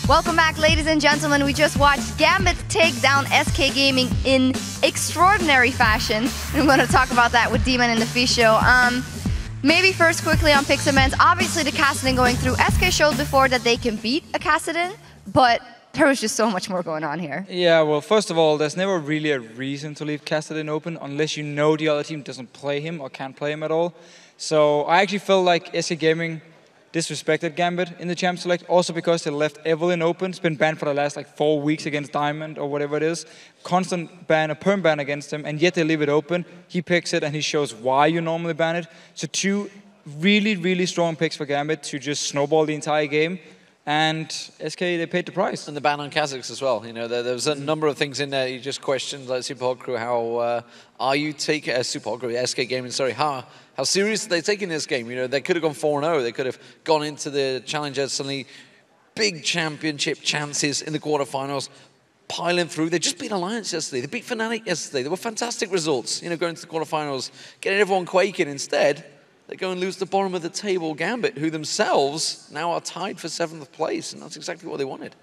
Welcome back, ladies and gentlemen. We just watched Gambit take down SK Gaming in extraordinary fashion. I'm going to talk about that with Demon in the feed show. Maybe first quickly on Pixelmans. Obviously the Kassadin going through. SK showed before that they can beat a Kassadin, but there was just so much more going on here. Yeah, well, first of all, there's never really a reason to leave Kassadin open unless you know the other team doesn't play him or can't play him at all. So I actually felt like SK Gaming disrespected Gambit in the champ select, also because they left Evelyn open. It's been banned for the last like 4 weeks against Diamond or whatever it is. Constant ban, a perm ban against him, and yet they leave it open. He picks it and he shows why you normally ban it. So 2 really, really strong picks for Gambit to just snowball the entire game. And SK, they paid the price. And the ban on Kazakhs as well. You know, there was a number of things in there you just questioned, like Super Hot Crew, how are you taking, Super Hot Crew, SK Gaming, sorry, how serious are they taking this game? You know, they could have gone 4-0. They could have gone into the Challenger, suddenly big championship chances in the quarterfinals, piling through. They just beat Alliance yesterday. They beat Fnatic yesterday. They were fantastic results, you know, going to the quarterfinals, getting everyone quaking. Instead, they go and lose the bottom of the table Gambit, who themselves now are tied for 7th place, and that's exactly what they wanted.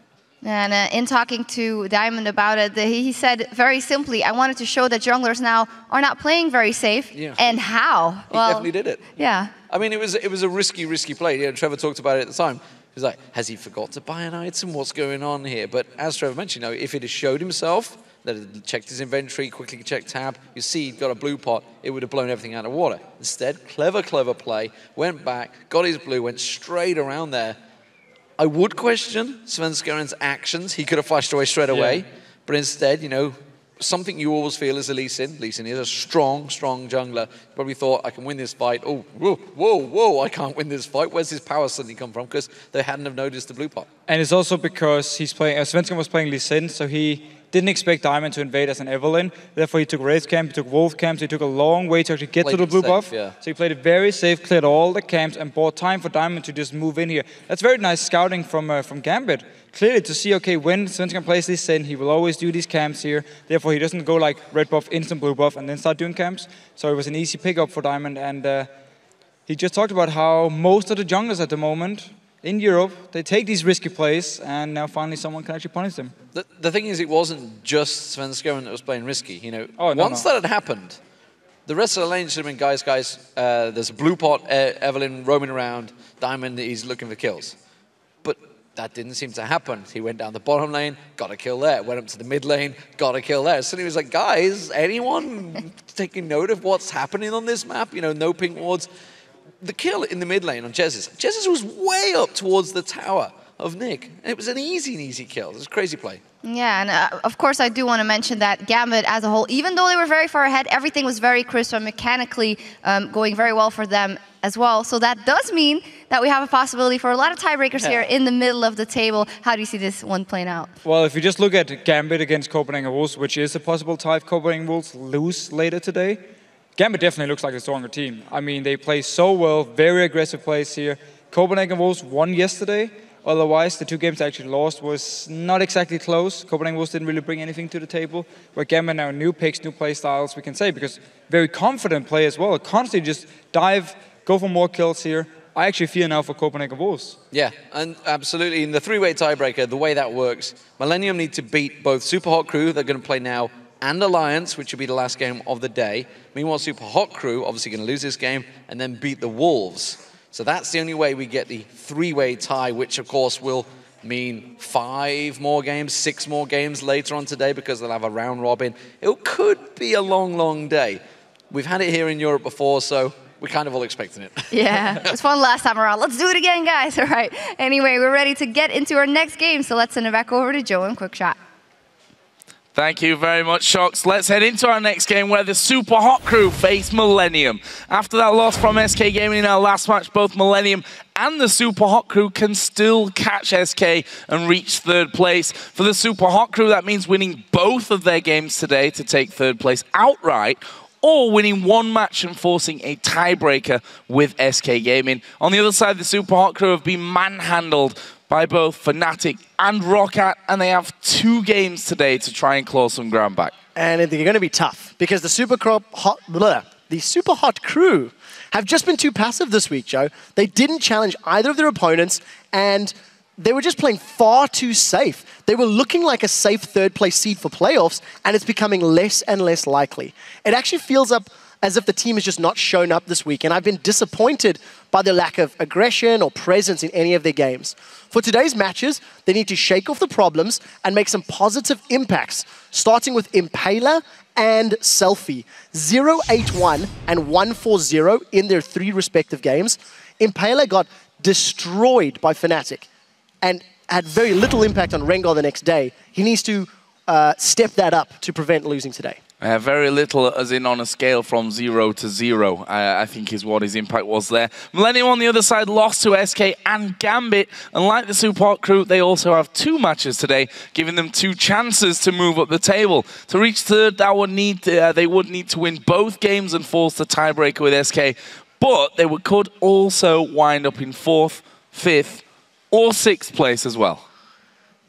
And in talking to Diamond about it, he said very simply, I wanted to show that junglers now are not playing very safe. Yeah. And how? He definitely did it. Yeah. I mean, it was a risky play. You know, Trevor talked about it at the time. He was like, has he forgot to buy an item? What's going on here? But as Trevor mentioned, you know, if it had showed himself, that had checked his inventory, quickly checked tab, you see he'd got a blue pot, it would have blown everything out of water. Instead, clever play, went back, got his blue, went straight around there. I would question Svenskaren's actions. He could have flashed away straight away. But instead, you know, something you always feel is a Lee Sin. Lee Sin is a strong jungler. Probably thought, I can win this fight. Oh, whoa, I can't win this fight. Where's his power suddenly come from? Because they hadn't have noticed the blue pot. And it's also because he's playing, Svenskaren was playing Lee Sin, so he didn't expect Diamond to invade as an Evelyn. Therefore, he took Wraith camp, he took Wolf camp, so he took a long way to actually get to the blue buff. Yeah. So he played it very safe, cleared all the camps, and bought time for Diamond to just move in here. That's very nice scouting from Gambit. Clearly to see, okay, when Svenskaren plays Lee Sin, he will always do these camps here. Therefore, he doesn't go like red buff, instant blue buff, and then start doing camps. So it was an easy pickup for Diamond, and he just talked about how most of the junglers at the moment in Europe, they take these risky plays, and now finally someone can actually punish them. The thing is, it wasn't just Svenskaren that was playing risky. You know, once that had happened, the rest of the lane should have been, guys, there's a blue pot, Evelyn roaming around, Diamond, he's looking for kills. But that didn't seem to happen. He went down the bottom lane, got a kill there. Went up to the mid lane, got a kill there. So he was like, guys, anyone taking note of what's happening on this map? You know, no pink wards. The kill in the mid lane on Jez's was way up towards the tower of Nick. It was an easy kill. It was a crazy play. Yeah, and of course I do want to mention that Gambit as a whole, even though they were very far ahead, everything was very crisp and mechanically going very well for them as well. So that does mean that we have a possibility for a lot of tiebreakers here in the middle of the table. How do you see this one playing out? Well, if you just look at Gambit against Copenhagen Wolves, which is a possible tie if Copenhagen Wolves lose later today, Gambit definitely looks like a stronger team. I mean, they play so well, very aggressive plays here. Copenhagen Wolves won yesterday. Otherwise, the 2 games they actually lost was not exactly close. Copenhagen Wolves didn't really bring anything to the table. Where Gambit now, new picks, new play styles, we can say, because very confident play as well. Constantly just dive, go for more kills here. I actually fear now for Copenhagen Wolves. Yeah, and absolutely. In the 3-way tiebreaker, the way that works, Millennium need to beat both Super Hot Crew, they're going to play now, and Alliance, which will be the last game of the day. Meanwhile, Super Hot Crew, obviously going to lose this game, and then beat the Wolves. So that's the only way we get the 3-way tie, which of course will mean 5 more games, 6 more games later on today, because they'll have a round robin. It could be a long day. We've had it here in Europe before, so we're kind of all expecting it. Yeah, it was fun last time around. Let's do it again, guys. All right. Anyway, we're ready to get into our next game, so let's send it back over to Joe and Quick Shot. Thank you very much, Shox. Let's head into our next game where the Super Hot Crew face Millennium. After that loss from SK Gaming in our last match, both Millennium and the Super Hot Crew can still catch SK and reach 3rd place. For the Super Hot Crew, that means winning both of their games today to take 3rd place outright, or winning 1 match and forcing a tiebreaker with SK Gaming. On the other side, the Super Hot Crew have been manhandled by both Fnatic and Roccat, and they have 2 games today to try and claw some ground back. And they're going to be tough, because the Super Hot Crew have just been too passive this week, Joe. They didn't challenge either of their opponents, and they were just playing far too safe. They were looking like a safe third-place seed for playoffs, and it's becoming less and less likely. It actually feels as if the team has just not shown up this week, and I've been disappointed by their lack of aggression or presence in any of their games. For today's matches, they need to shake off the problems and make some positive impacts, starting with Impaler and SELFIE. 0-8-1 and 1-4-0 in their 3 respective games. Impaler got destroyed by Fnatic and had very little impact on Rengar the next day. He needs to step that up to prevent losing today. Very little, as in on a scale from 0 to 0, I think is what his impact was there. Millennium on the other side lost to SK and Gambit, and like the Super Hot Crew, they also have 2 matches today, giving them 2 chances to move up the table. To reach third, they would need to win both games and force the tiebreaker with SK, but they could also wind up in 4th, 5th, or 6th place as well.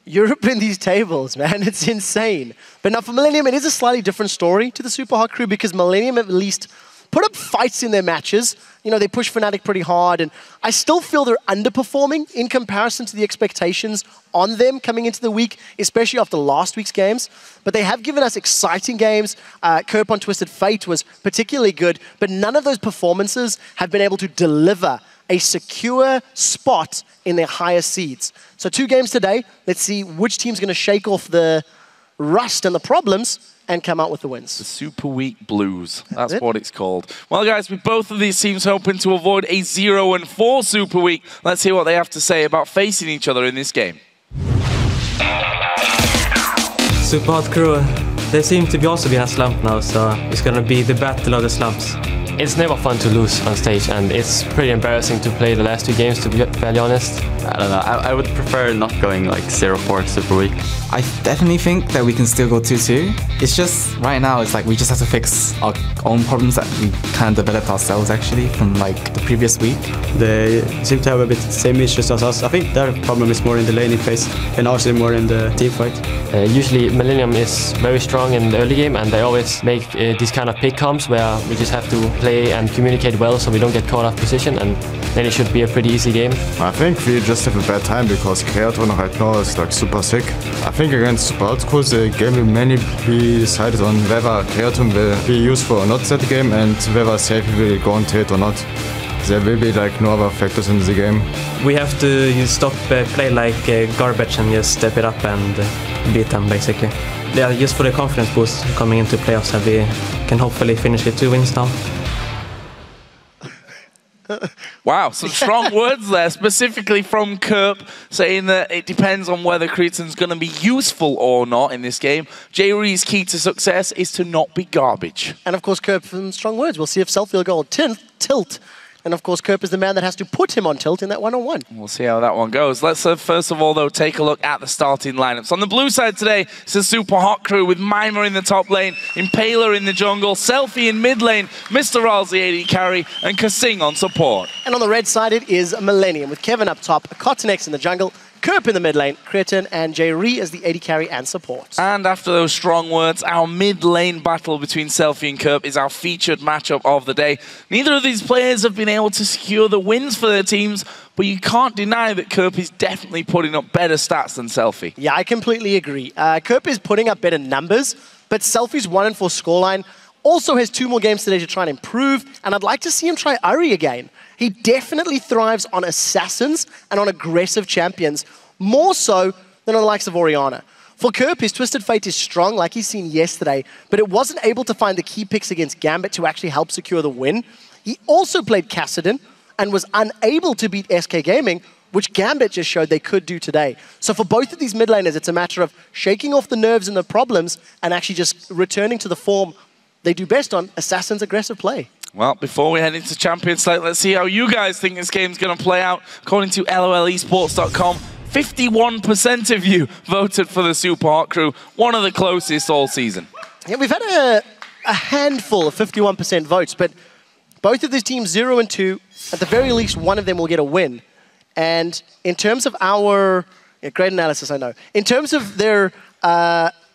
Europe in these tables, man, it's insane. But now for Millennium, it is a slightly different story to the Super Hot Crew because Millennium at least put up fights in their matches. You know, they push Fnatic pretty hard, and I still feel they're underperforming in comparison to the expectations on them coming into the week, especially after last week's games. But they have given us exciting games. Kerp on Twisted Fate was particularly good, but none of those performances have been able to deliver a secure spot in their higher seeds. So 2 games today. Let's see which team's going to shake off the rust and the problems and come out with the wins. The Super Week Blues. That's what it's called. Well, guys, with both of these teams hoping to avoid a 0-4 Super Week, let's hear what they have to say about facing each other in this game. Super Hot Crew, they seem to be also be in a slump now, so it's going to be the battle of the slumps. It's never fun to lose on stage, and it's pretty embarrassing to play the last 2 games, to be fairly honest. I don't know, I would prefer not going like 0-4 Super Week. I definitely think that we can still go 2-2. It's just, right now, it's like we just have to fix our own problems that we kind of developed ourselves, actually, from like the previous week. They seem to have a bit the same issues as us. I think their problem is more in the laning phase, and ours is more in the team fight. Usually Millennium is very strong in the early game, and they always make these kind of pick comps where we just have to play and communicate well so we don't get caught off position, and then it should be a pretty easy game. I think we just have a bad time because Creaton right now is like super sick. I think against Super Hot Crew the game will mainly be decided on whether Creaton will be useful or not that game, and whether SELFIE will go on tilt or not. There will be like no other factors in the game. We have to stop play like garbage and just step it up and beat them, basically. Yeah, just for the confidence boost coming into playoffs, that we can hopefully finish with 2 wins now. Wow, some strong words there, specifically from Kerp, saying that it depends on whether Creaton's going to be useful or not in this game. Jree's key to success is to not be garbage. And of course, Kerp, some strong words. We'll see if SELFIE will go on tilt. And of course, Kerp is the man that has to put him on tilt in that one-on-one. We'll see how that one goes. Let's first of all, though, take a look at the starting lineups. On the blue side today, it's a Super Hot Crew with Mimer in the top lane, Impaler in the jungle, SELFIE in mid lane, MrRalleZ AD carry, and kaSing on support. And on the red side, it is Millennium with Kevin up top, KottenX in the jungle, Kerp in the mid lane, Creaton and Jree as the AD carry and support. And after those strong words, our mid lane battle between SELFIE and Kerp is our featured matchup of the day. Neither of these players have been able to secure the wins for their teams, but you can't deny that Kerp is definitely putting up better stats than SELFIE. Yeah, I completely agree. Kerp is putting up better numbers, but SELFIE's 1-4 scoreline also has 2 more games today to try and improve, and I'd like to see him try Jree again. He definitely thrives on assassins and on aggressive champions, more so than on the likes of Orianna. For Kerp, his Twisted Fate is strong, like he's seen yesterday, but it wasn't able to find the key picks against Gambit to actually help secure the win. He also played Kassadin and was unable to beat SK Gaming, which Gambit just showed they could do today. So for both of these mid laners, it's a matter of shaking off the nerves and the problems and actually just returning to the form they do best on, Assassin's aggressive play. Well, before we head into Champions Slate, let's see how you guys think this game's going to play out. According to LOLesports.com, 51% of you voted for the Super Hot Crew, one of the closest all season. Yeah, we've had a handful of 51% votes, but both of these teams 0 and 2, at the very least one of them will get a win. And in terms of our, great analysis, I know. In terms of their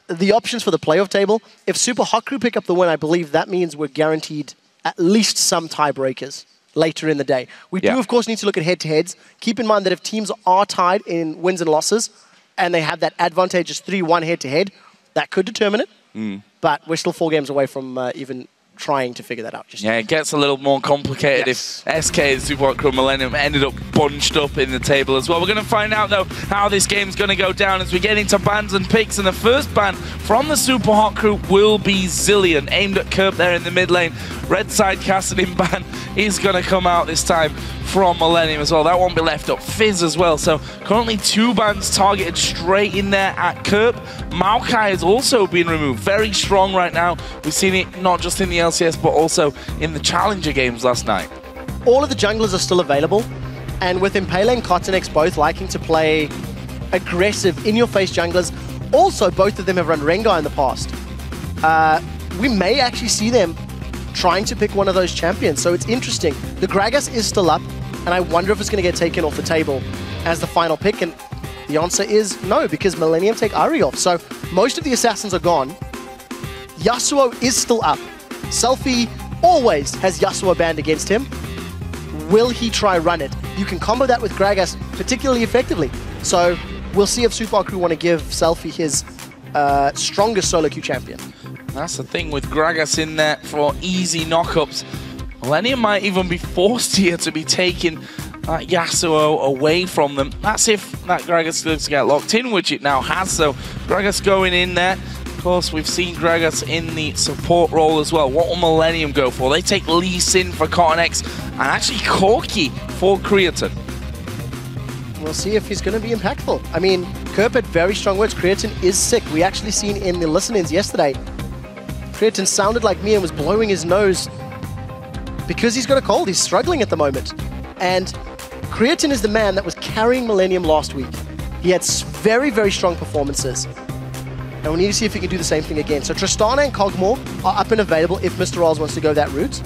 the options for the playoff table, if Super Hot Crew pick up the win, I believe that means we're guaranteed at least some tiebreakers. later in the day. We do, of course, need to look at head-to-heads. Keep in mind that if teams are tied in wins and losses, and they have that advantageous 3-1 head-to-head, that could determine it. But we're still 4 games away from even trying to figure that out. Yeah, it gets a little more complicated if SK and Super Hot Crew Millennium ended up bunched up in the table as well. We're going to find out, though, how this game's going to go down as we get into bans and picks. And the first ban from the Super Hot Crew will be Zillion, aimed at Kerp there in the mid lane. Red side kaSing ban is going to come out this time from Millennium as well. That won't be left up. Fizz as well. So currently 2 bans targeted straight in there at Kerp. Maokai has also been removed. Very strong right now. We've seen it not just in the LCS, but also in the Challenger games last night. All of the junglers are still available. And with Impaler and KottenX both liking to play aggressive, in-your-face junglers, also both of them have run Rengar in the past. We may actually see them trying to pick one of those champions. So it's interesting. The Gragas is still up, and I wonder if it's going to get taken off the table as the final pick. And the answer is no, because Millennium take Ahri off. So most of the assassins are gone. Yasuo is still up. SELFIE always has Yasuo banned against him. Will he try run it? You can combo that with Gragas particularly effectively. So we'll see if Super Hot Crew want to give SELFIE his strongest solo queue champion. That's the thing with Gragas in there for easy knockups. Millennium might even be forced here to be taking Yasuo away from them. That's if that Gragas does get locked in, which it now has. So Gragas going in there. Of course, we've seen Gragas in the support role as well. What will Millennium go for? They take Lee Sin for KottenX and actually Corki for Creaton. We'll see if he's going to be impactful. I mean, Kerp had very strong words. Creaton is sick. We actually seen in the listen-ins yesterday, Creaton sounded like me and was blowing his nose because he's got a cold. He's struggling at the moment. And Creaton is the man that was carrying Millennium last week. He had very, very strong performances. And we need to see if he can do the same thing again. So Tristana and Kog'Maw are up and available if MrRalleZ wants to go that route.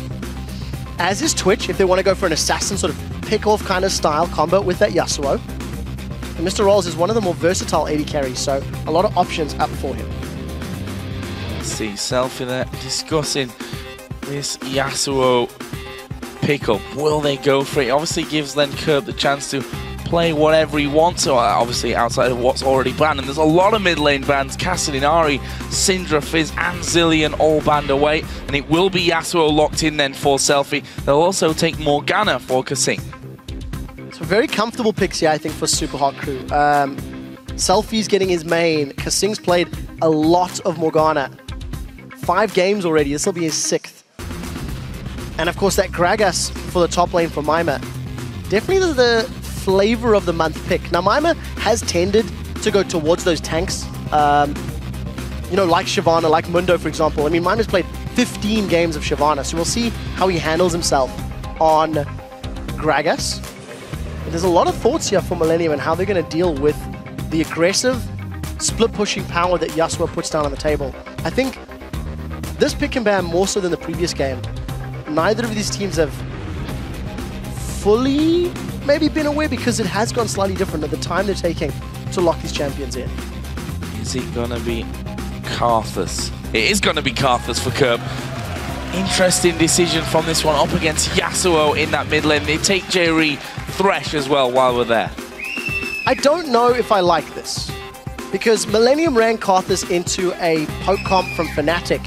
As is Twitch, if they want to go for an assassin sort of pick-off kind of style combo with that Yasuo. And MrRalleZ is one of the more versatile AD carries, so a lot of options up for him. Let's see, SELFIE there discussing this Yasuo pickup. Will they go for it? Obviously gives then Kerp the chance to play whatever he wants, so obviously outside of what's already banned. And there's a lot of mid lane bans. kaSing, Ahri, Syndra, Fizz and Zillion all banned away. And it will be Yasuo locked in then for SELFIE. They'll also take Morgana for kaSing. So very comfortable picks here, I think, for Super Hot Crew. SELFIE's getting his main. kaSing's played a lot of Morgana. 5 games already. This will be his 6th. And of course that Gragas for the top lane for Mimer. Definitely the flavor of the month pick. Now Mimer has tended to go towards those tanks. You know, like Shyvana, like Mundo, for example. I mean, Mimer's played 15 games of Shyvana, so we'll see how he handles himself on Gragas. But there's a lot of thoughts here for Millennium and how they're going to deal with the aggressive split-pushing power that Yasuo puts down on the table. I think this pick can ban more so than the previous game. Neither of these teams have fully maybe been aware because it has gone slightly different at the time they're taking to lock these champions in. Is it going to be Karthus? It is going to be Karthus for Kerp. Interesting decision from this one up against Yasuo in that mid lane. They take Jree, Thresh as well while we're there. I don't know if I like this because Millennium ran Karthus into a poke comp from Fnatic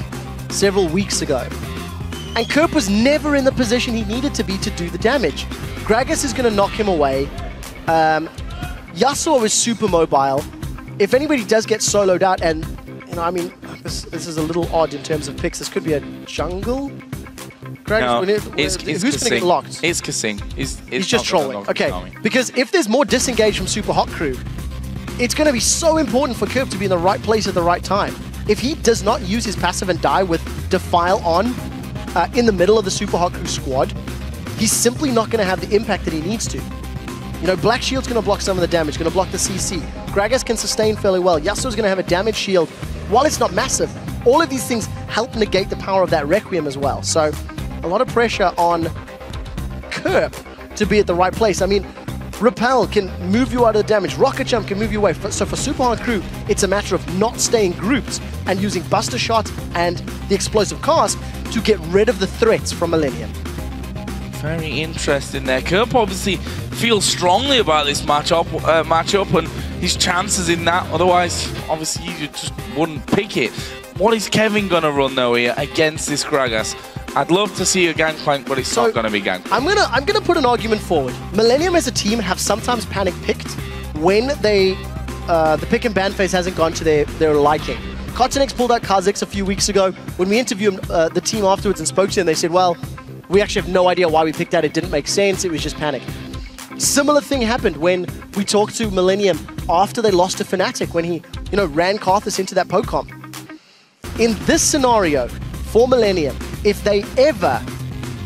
several weeks ago. And Kerp was never in the position he needed to be to do the damage. Gragas is going to knock him away. Yasuo is super mobile. If anybody does get soloed out, and, you know, I mean, this is a little odd in terms of picks. This could be a jungle? Gragas, no, who's going to get locked? It's kaSing. He's just trolling. Okay, because if there's more disengage from Super Hot Crew, it's going to be so important for Kerp to be in the right place at the right time. If he does not use his passive and die with Defile on in the middle of the Super Hot Crew squad, he's simply not going to have the impact that he needs to. You know, Black Shield's going to block some of the damage, going to block the CC. Gragas can sustain fairly well. Yasuo's going to have a damage shield. While it's not massive, all of these things help negate the power of that Requiem as well. So, a lot of pressure on Kerp to be at the right place. I mean, Repel can move you out of the damage. Rocket Jump can move you away. So for Super Hot Crew, it's a matter of not staying grouped and using Buster Shots and the Explosive Cast to get rid of the threats from Millennium. Very interesting there. Kerp obviously feels strongly about this matchup and his chances in that. Otherwise, obviously, you just wouldn't pick it. What is Kevin going to run, though, here against this Gragas? I'd love to see a Gangplank, but it's not going to be Gangplank. I'm gonna put an argument forward. Millennium as a team have sometimes panic picked when they the pick and ban phase hasn't gone to their liking. KottenX pulled out kaSing a few weeks ago. When we interviewed the team afterwards and spoke to them, they said, well, we actually have no idea why we picked that. It didn't make sense. It was just panic. Similar thing happened when we talked to Millennium after they lost to Fnatic, when he, ran Karthus into that poke comp. In this scenario, for Millennium, if they ever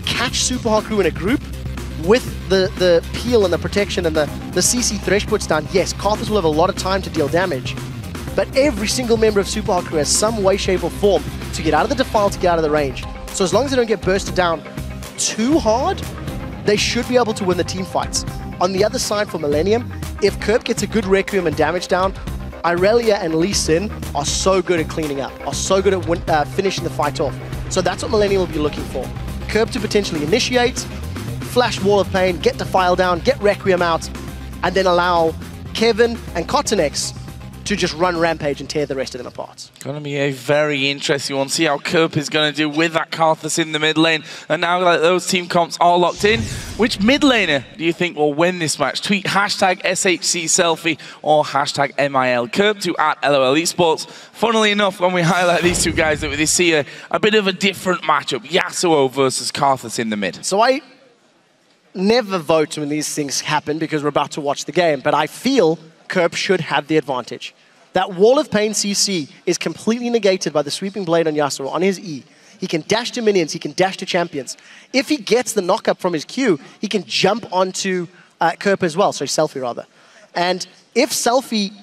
catch Super Hot Crew in a group with the peel and the protection and the CC thresh puts down, yes, Karthus will have a lot of time to deal damage, but every single member of Super Hot Crew has some way, shape, or form to get out of the defile, to get out of the range. So as long as they don't get bursted down too hard, they should be able to win the team fights. On the other side for Millennium, if Kerp gets a good Requiem and damage down, Irelia and Lee Sin are so good at cleaning up, are so good at finishing the fight off. So that's what Millennium will be looking for. Kerp to potentially initiate, flash Wall of Pain, get Defile down, get Requiem out, and then allow Kevin and KottenX to just run Rampage and tear the rest of them apart. Going to be a very interesting one. See how Kerp is going to do with that Karthus in the mid lane. And now that those team comps are locked in, which mid laner do you think will win this match? Tweet hashtag SHC Selfie or hashtag MIL Kerp to @LOL Esports. Funnily enough, when we highlight these two guys, we see a bit of a different matchup. Yasuo versus Karthus in the mid. So I never vote when these things happen because we're about to watch the game, but I feel Kerp should have the advantage. That Wall of Pain CC is completely negated by the Sweeping Blade on Yasuo, on his E. He can dash to minions, he can dash to champions. If he gets the knock-up from his Q, he can jump onto Kerp as well, sorry, Selfie rather. And if Selfie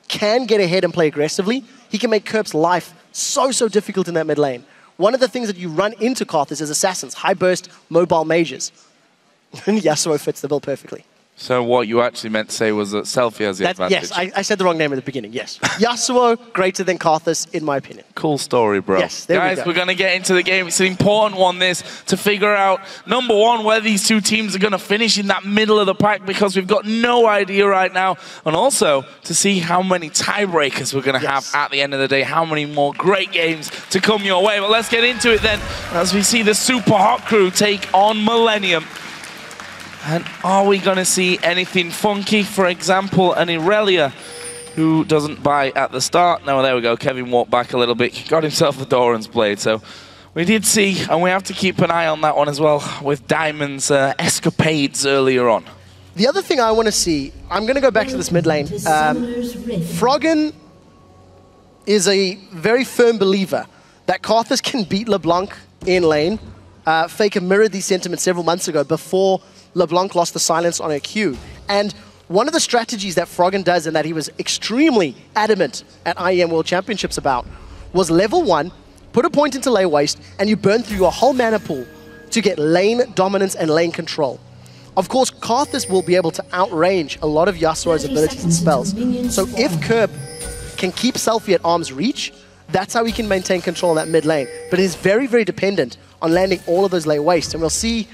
can get ahead and play aggressively, he can make Kerp's life so difficult in that mid lane. One of the things that you run into Karthus is assassins, high burst, mobile mages. And Yasuo fits the bill perfectly. So what you actually meant to say was that Selfie has the advantage. Yes, I said the wrong name at the beginning, yes. Yasuo, greater than Karthus, in my opinion. Cool story, bro. Yes, there Guys, we go. we're going to get into the game. It's an important one, this, to figure out, number one, where these two teams are going to finish in that middle of the pack, because we've got no idea right now. And also, to see how many tiebreakers we're going to have at the end of the day, how many more great games to come your way. But let's get into it then, as we see the Super Hot Crew take on Millennium. And are we going to see anything funky? For example, an Irelia who doesn't buy at the start. No, there we go. Kevin walked back a little bit. He got himself the Doran's blade. So we did see, and we have to keep an eye on that one as well, with Diamond's escapades earlier on. The other thing I want to see, I'm going to go back to this mid lane. Froggen is a very firm believer that Karthus can beat LeBlanc in lane. Faker mirrored these sentiments several months ago before LeBlanc lost the silence on her Q. And one of the strategies that Froggen does, and that he was extremely adamant at IEM World Championships about, was level 1, put a point into lane waste, and you burn through your whole mana pool to get lane dominance and lane control. Of course, Karthus will be able to outrange a lot of Yasuo's abilities and spells. So if Kerp can keep Selfie at arm's reach, that's how he can maintain control in that mid lane. But it is very dependent on landing all of those lane wastes. And we'll see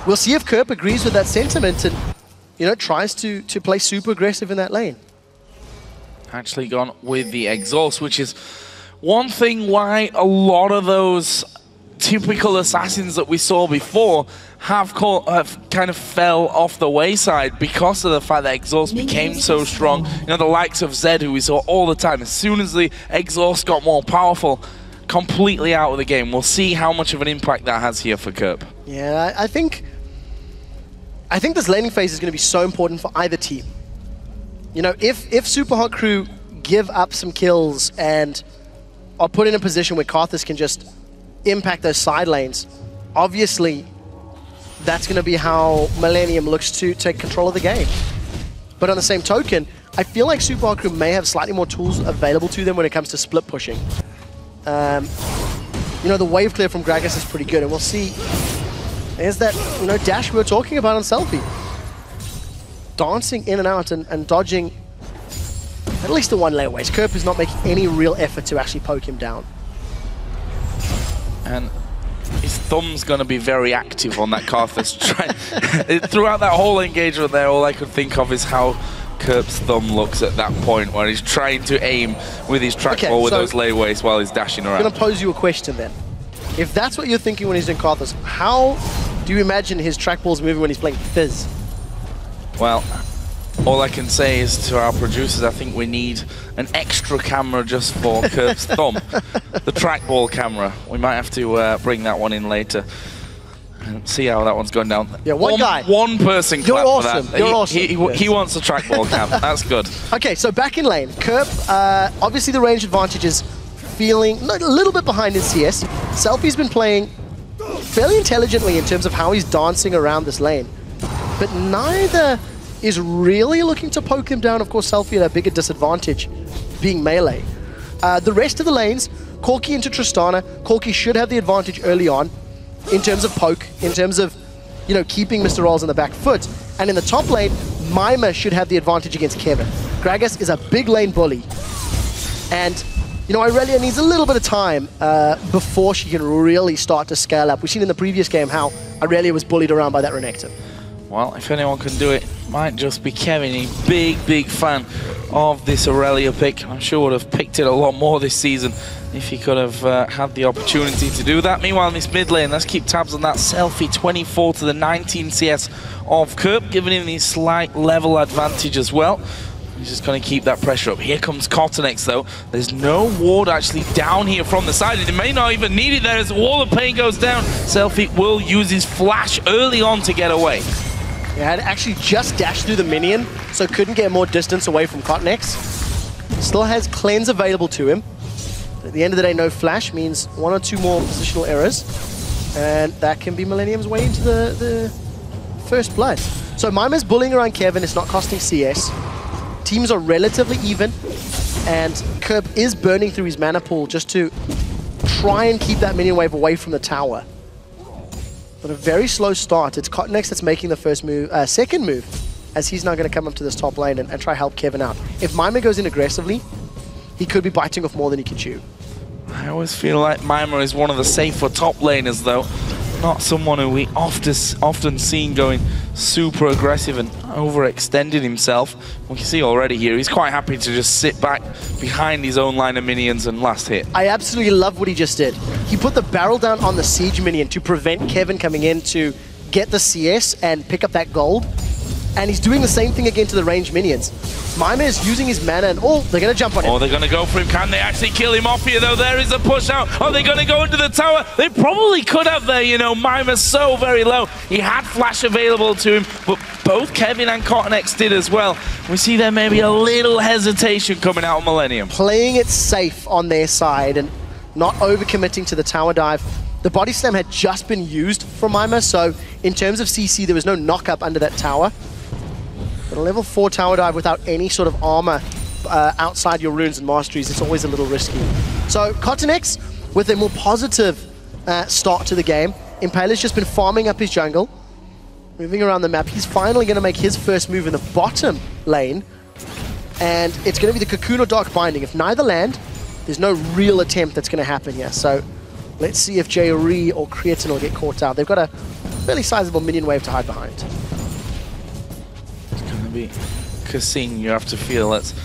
if Kerp agrees with that sentiment and, tries to play super aggressive in that lane. Actually gone with the exhaust, which is one thing why a lot of those typical assassins that we saw before have kind of fell off the wayside because of the fact that exhaust became so strong. The likes of Zed, who we saw all the time, as soon as the exhaust got more powerful, completely out of the game. We'll see how much of an impact that has here for Kerp. Yeah, I think this laning phase is going to be so important for either team. If Super Hot Crew give up some kills and are put in a position where Karthus can just impact those side lanes, obviously that's going to be how Millennium looks to take control of the game. But on the same token, I feel like Super Hot Crew may have slightly more tools available to them when it comes to split pushing. The wave clear from Gragas is pretty good, and we'll see. There's that, dash we were talking about on Selfie. Dancing in and out and dodging at least the one lane waste. Kerp is not making any real effort to actually poke him down. And his thumb's going to be very active on that Karthus. Throughout that whole engagement there, all I could think of is how Kerp's thumb looks at that point where he's trying to aim with his trackball with those layaways while he's dashing around. I'm going to pose you a question then. If that's what you're thinking when he's doing Karthus, how do you imagine his trackball's moving when he's playing Fizz? Well, all I can say is to our producers, I think we need an extra camera just for Kerp's thumb. The trackball camera. We might have to bring that one in later and see how that one's going down. Yeah, one person clapped awesome. for that. You're awesome. He wants a trackball cam. That's good. Okay, so back in lane, Kerp, obviously the range advantage is feeling a little bit behind in CS. SELFIE's been playing fairly intelligently in terms of how he's dancing around this lane, but neither is really looking to poke him down. Of course, SELFIE at a bigger disadvantage, being melee. The rest of the lanes, Corki into Tristana. Corki should have the advantage early on in terms of poke, in terms of, you know, keeping MrRalleZ on the back foot. And in the top lane, Mimer should have the advantage against Kevin. Gragas is a big lane bully. And, you know, Irelia needs a little bit of time before she can really start to scale up. We've seen in the previous game how Irelia was bullied around by that Renekton. Well, if anyone can do it, might just be Kevin. He's a big fan of this Irelia pick. I'm sure would have picked it a lot more this season if he could have had the opportunity to do that. Meanwhile, in this mid lane, let's keep tabs on that SELFIE. 24 to the 19 CS of Kerp, giving him the slight level advantage as well. He's just going to keep that pressure up. Here comes KottenX, though. There's no ward actually down here from the side. It may not even need it there as the wall of pain goes down. SELFIE will use his flash early on to get away. Yeah, had actually just dashed through the minion, so couldn't get more distance away from KottenX. Still has cleanse available to him. At the end of the day, no flash means 1 or 2 more positional errors, and that can be Millennium's way into the first blood. So Mimer's bullying around Kevin. It's not costing CS. Teams are relatively even, and Kerp is burning through his mana pool just to try and keep that minion wave away from the tower. But a very slow start. It's KottenX that's making the first move, second move, as he's now going to come up to this top lane and try help Kevin out. If Mimer goes in aggressively, he could be biting off more than he can chew. I always feel like Mimer is one of the safer top laners, though. Not someone who we often seen going super aggressive and overextending himself. We can see already here, he's quite happy to just sit back behind his own line of minions and last hit. I absolutely love what he just did. He put the barrel down on the siege minion to prevent Kevin coming in to get the CS and pick up that gold. And he's doing the same thing again to the ranged minions. Mimer is using his mana and they're going to jump on him. Oh, they're going to go for him. Can they actually kill him off here, though? There is a push out. Are they going to go into the tower? They probably could have there, you know. Mimer's so very low. He had flash available to him, but both Kevin and KottenX did as well. We see there maybe a little hesitation coming out of Millennium. Playing it safe on their side and not overcommitting to the tower dive. The body slam had just been used from Mimer, so in terms of CC, there was no knock-up under that tower. But a level 4 tower dive without any sort of armor outside your runes and masteries, it's always a little risky. So KottenX, with a more positive start to the game, Impaler's just been farming up his jungle, moving around the map. He's finally going to make his first move in the bottom lane, and it's going to be the Cocoon or Dark Binding. If neither land, there's no real attempt that's going to happen here. So let's see if Jree or Creaton will get caught out. They've got a fairly sizable minion wave to hide behind. Be kaSing, you have to feel it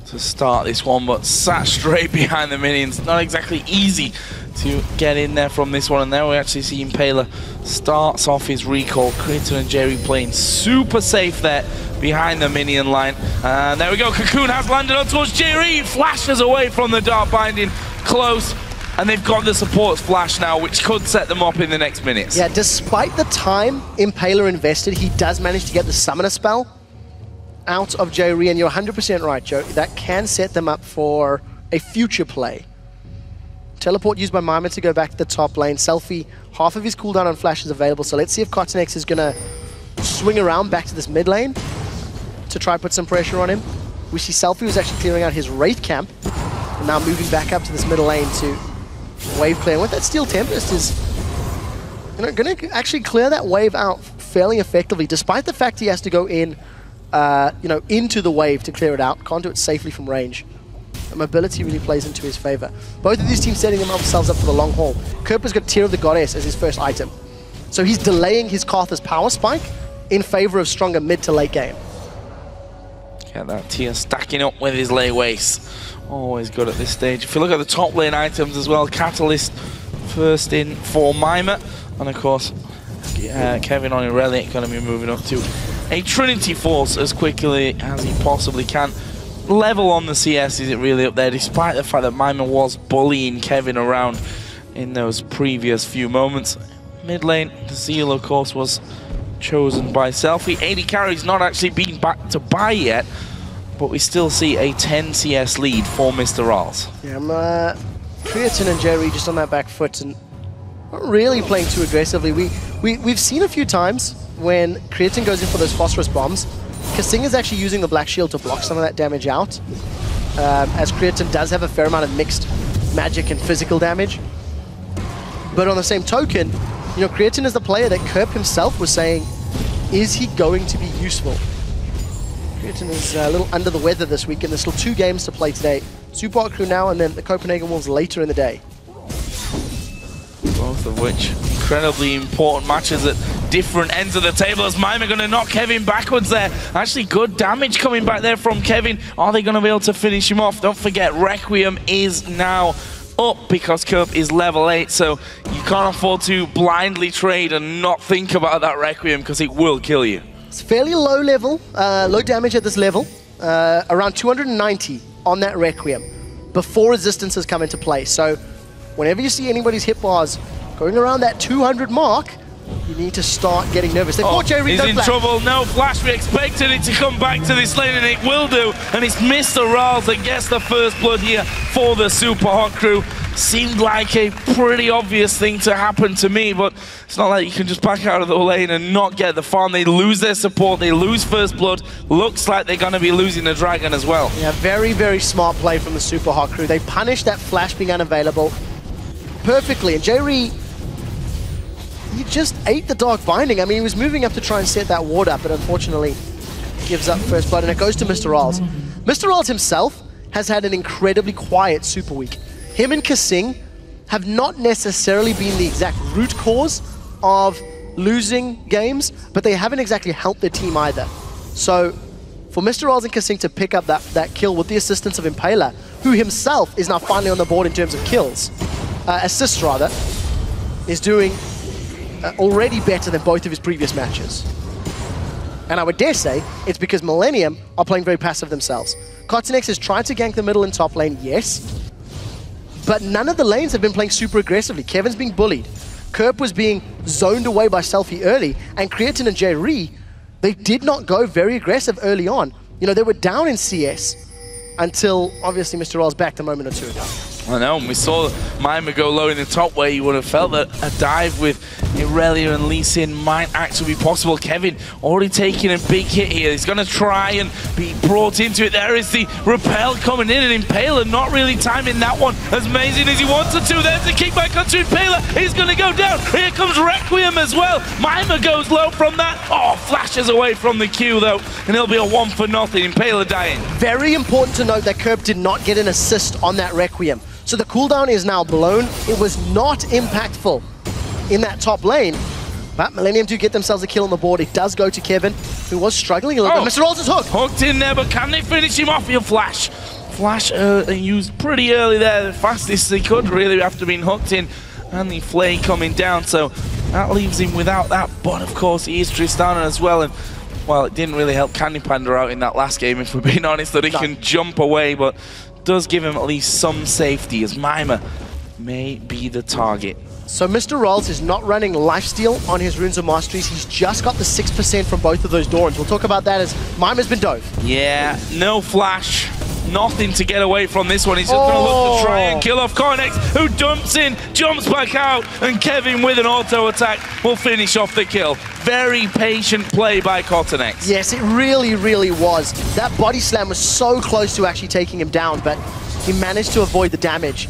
to start this one, but sat straight behind the minions. Not exactly easy to get in there from this one, and now we actually see Impaler starts off his recall. Creaton and Jree playing super safe there behind the minion line. And there we go, Cocoon has landed on towards Jree, flashes away from the Dark Binding, close. And they've got the support flash now, which could set them up in the next minutes. Yeah, despite the time Impaler invested, he does manage to get the Summoner spell out of Jree, and you're 100% right, Joe. That can set them up for a future play. Teleport used by Mimer to go back to the top lane. SELFIE, half of his cooldown on flash is available, so let's see if KottenX is going to swing around back to this mid lane to try put some pressure on him. We see SELFIE was actually clearing out his Wraith camp, and now moving back up to this middle lane to wave clear. And with that Steel Tempest is going to actually clear that wave out fairly effectively, despite the fact he has to go in into the wave to clear it out. Can't do it safely from range. mobility really plays into his favor. Both of these teams setting themselves up for the long haul. Kerp has got Tear of the Goddess as his first item. So he's delaying his Karthus power spike in favor of stronger mid to late game. Get that Tear stacking up with his lay waste. Always good at this stage. If you look at the top lane items as well, Catalyst first in for Mimer. And of course, Kevin on MrRalleZ going to be moving up to a Trinity Force as quickly as he possibly can. Level on the CS isn't really up there, despite the fact that Mimer was bullying Kevin around in those previous few moments. Mid lane, the Seal, of course, was chosen by SELFIE. 80 carries not actually been back to buy yet, but we still see a 10 CS lead for MrRalleZ. Yeah, Creaton and Jree just on that back foot and not really playing too aggressively. We've seen a few times when Creaton goes in for those phosphorus bombs, kaSing is actually using the Black Shield to block some of that damage out, as Creaton does have a fair amount of mixed magic and physical damage. But on the same token, you know, Creaton is the player that Kerp himself was saying, is he going to be useful? Creaton is a little under the weather this week, and there's still 2 games to play today. Super Hot Crew now, and then the Copenhagen Wolves later in the day. Both of which incredibly important matches at different ends of the table, as Mimer going to knock Kevin backwards there. Actually good damage coming back there from Kevin. Are they going to be able to finish him off? Don't forget, Requiem is now up because Kerp is level 8, so you can't afford to blindly trade and not think about that Requiem because it will kill you. It's fairly low level, low damage at this level, around 290 on that Requiem before resistances come into play. So whenever you see anybody's hit bars going around that 200 mark, you need to start getting nervous. He's in trouble. No flash. We expected it to come back to this lane, and it will do. And it's MrRalleZ that gets the first blood here for the Super Hot Crew. Seemed like a pretty obvious thing to happen to me, but it's not like you can just back out of the lane and not get the farm. They lose their support. They lose first blood. Looks like they're going to be losing the Dragon as well. Yeah, very, very smart play from the Super Hot Crew. They punished that flash being unavailable perfectly. And Jree, he just ate the Dark Binding. I mean, he was moving up to try and set that ward up, but unfortunately gives up first blood, and it goes to MrRalleZ. MrRalleZ himself has had an incredibly quiet Super Week. Him and kaSing have not necessarily been the exact root cause of losing games, but they haven't exactly helped their team either. So for MrRalleZ and kaSing to pick up that kill with the assistance of Impaler, who himself is now finally on the board in terms of kills, assists rather, is doing already better than both of his previous matches. And I would dare say it's because Millennium are playing very passive themselves. KottenX has tried to gank the middle and top lane, yes, but none of the lanes have been playing super aggressively. Kevin's being bullied. Kerp was being zoned away by SELFIE early, and Creaton and Jree, they did not go very aggressive early on. You know, they were down in CS until obviously MrRalleZ backed a moment or two ago. I know, and we saw Mimer go low in the top where you would have felt that a dive with MrRalleZ and Lee Sin might actually be possible. Kevin already taking a big hit here. He's going to try and be brought into it. There is the repel coming in, and Impaler not really timing that one as amazing as he wanted to. There's the kickback onto Impaler. He's going to go down. Here comes Requiem as well. Mimer goes low from that. Oh, flashes away from the Q though, and it'll be a 1-0. Impaler dying. Very important to note that Kerp did not get an assist on that Requiem. So the cooldown is now blown. It was not impactful in that top lane. But Millennium do get themselves a kill on the board. It does go to Kevin, who was struggling a little bit. MrRalleZ is hooked. Hooked in there, but can they finish him off? He'll flash. Flash used pretty early there, the fastest they could really after being hooked in. And the flay coming down, so that leaves him without that. But of course, he is Tristana as well. And well, it didn't really help Candy Panda out in that last game, if we're being honest, that he can jump away, but does give him at least some safety, as Mimer may be the target. So MrRalleZ is not running lifesteal on his Runes of Masteries. He's just got the 6% from both of those Dorans. We'll talk about that as Mimer's been dove. Yeah, no flash. Nothing to get away from this one. He's just going to look to try and kill off KottenX, who dumps in, jumps back out, and Kevin with an auto attack will finish off the kill. Very patient play by KottenX. Yes, it really, really was. That body slam was so close to actually taking him down, but he managed to avoid the damage.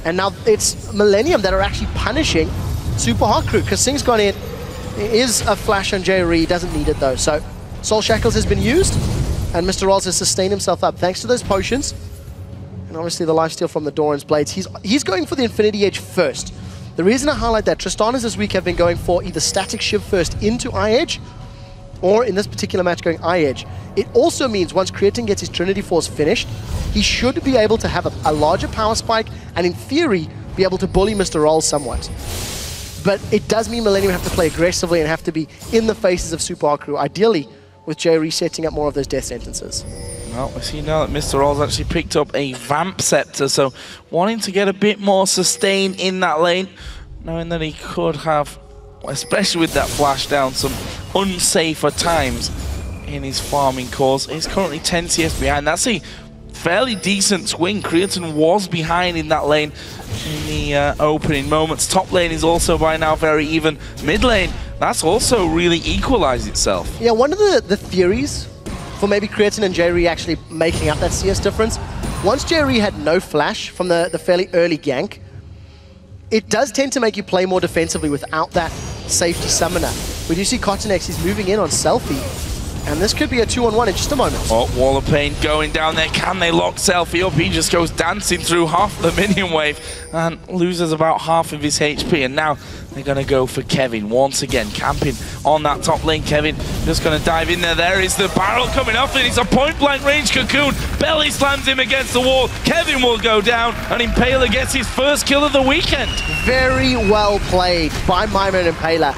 And now it's Millennium that are actually punishing Super Hot Crew. kaSing's gone in. It is a flash on Jree, doesn't need it though. So Soul Shackles has been used, and MrRalleZ has sustained himself up thanks to those potions. And obviously the lifesteal from the Doran's Blades. He's going for the Infinity Edge first. The reason I highlight that, Tristanas this week have been going for either Static Shiv first into I-Edge, or in this particular match going I-Edge. It also means once Creaton gets his Trinity Force finished, he should be able to have a larger power spike and in theory be able to bully MrRalleZ somewhat. But it does mean Millennium have to play aggressively and have to be in the faces of Super Hard Crew, ideally with Jree setting up more of those death sentences. Well, we see now that MrRalleZ actually picked up a Vamp Scepter, so wanting to get a bit more sustain in that lane, knowing that he could have, especially with that flash down, some unsafer times in his farming course. He's currently 10 CS behind. That's a fairly decent swing. Creaton was behind in that lane in the opening moments. Top lane is also by now very even. Mid lane, that's also really equalized itself. Yeah, one of the theories for maybe Creaton and Jree actually making up that CS difference, once Jree had no flash from the fairly early gank, it does tend to make you play more defensively without that safety summoner. We do see KottenX is moving in on SELFIE, and this could be a 2-on-1 in just a moment. Oh, Wall of Pain going down there. Can they lock SELFIE up? He just goes dancing through half the minion wave and loses about half of his HP. And now they're going to go for Kevin once again, camping on that top lane. Kevin just going to dive in there. There is the barrel coming off, and it's a point-blank range cocoon. Belly slams him against the wall. Kevin will go down, and Impaler gets his first kill of the weekend. Very well played by Mimer and Impaler.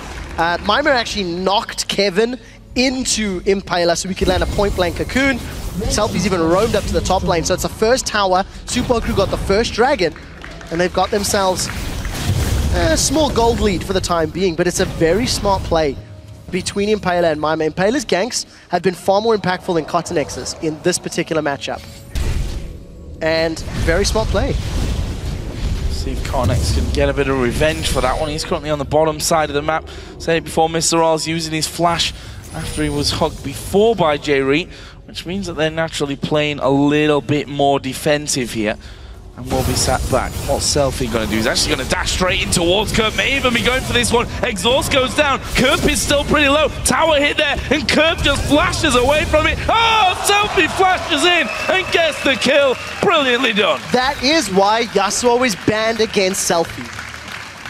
Mimer actually knocked Kevin into Impaler so we could land a point-blank cocoon. SELFIE's even roamed up to the top lane, so it's the first tower. Super Crew got the first dragon, and they've got themselves a small gold lead for the time being, but it's a very smart play between Impaler and Mimer. Impaler's ganks have been far more impactful than KottenX's in this particular matchup. And very smart play. See if KottenX can get a bit of revenge for that one. He's currently on the bottom side of the map. Say before, MrRalleZ using his flash after he was hugged before by Jree, which means that they're naturally playing a little bit more defensive here and will be sat back. What's SELFIE going to do? He's actually going to dash straight in towards Kerp. May even be going for this one. Exhaust goes down. Kerp is still pretty low. Tower hit there, and Kerp just flashes away from it. Oh, SELFIE flashes in and gets the kill. Brilliantly done. That is why Yasuo is banned against SELFIE.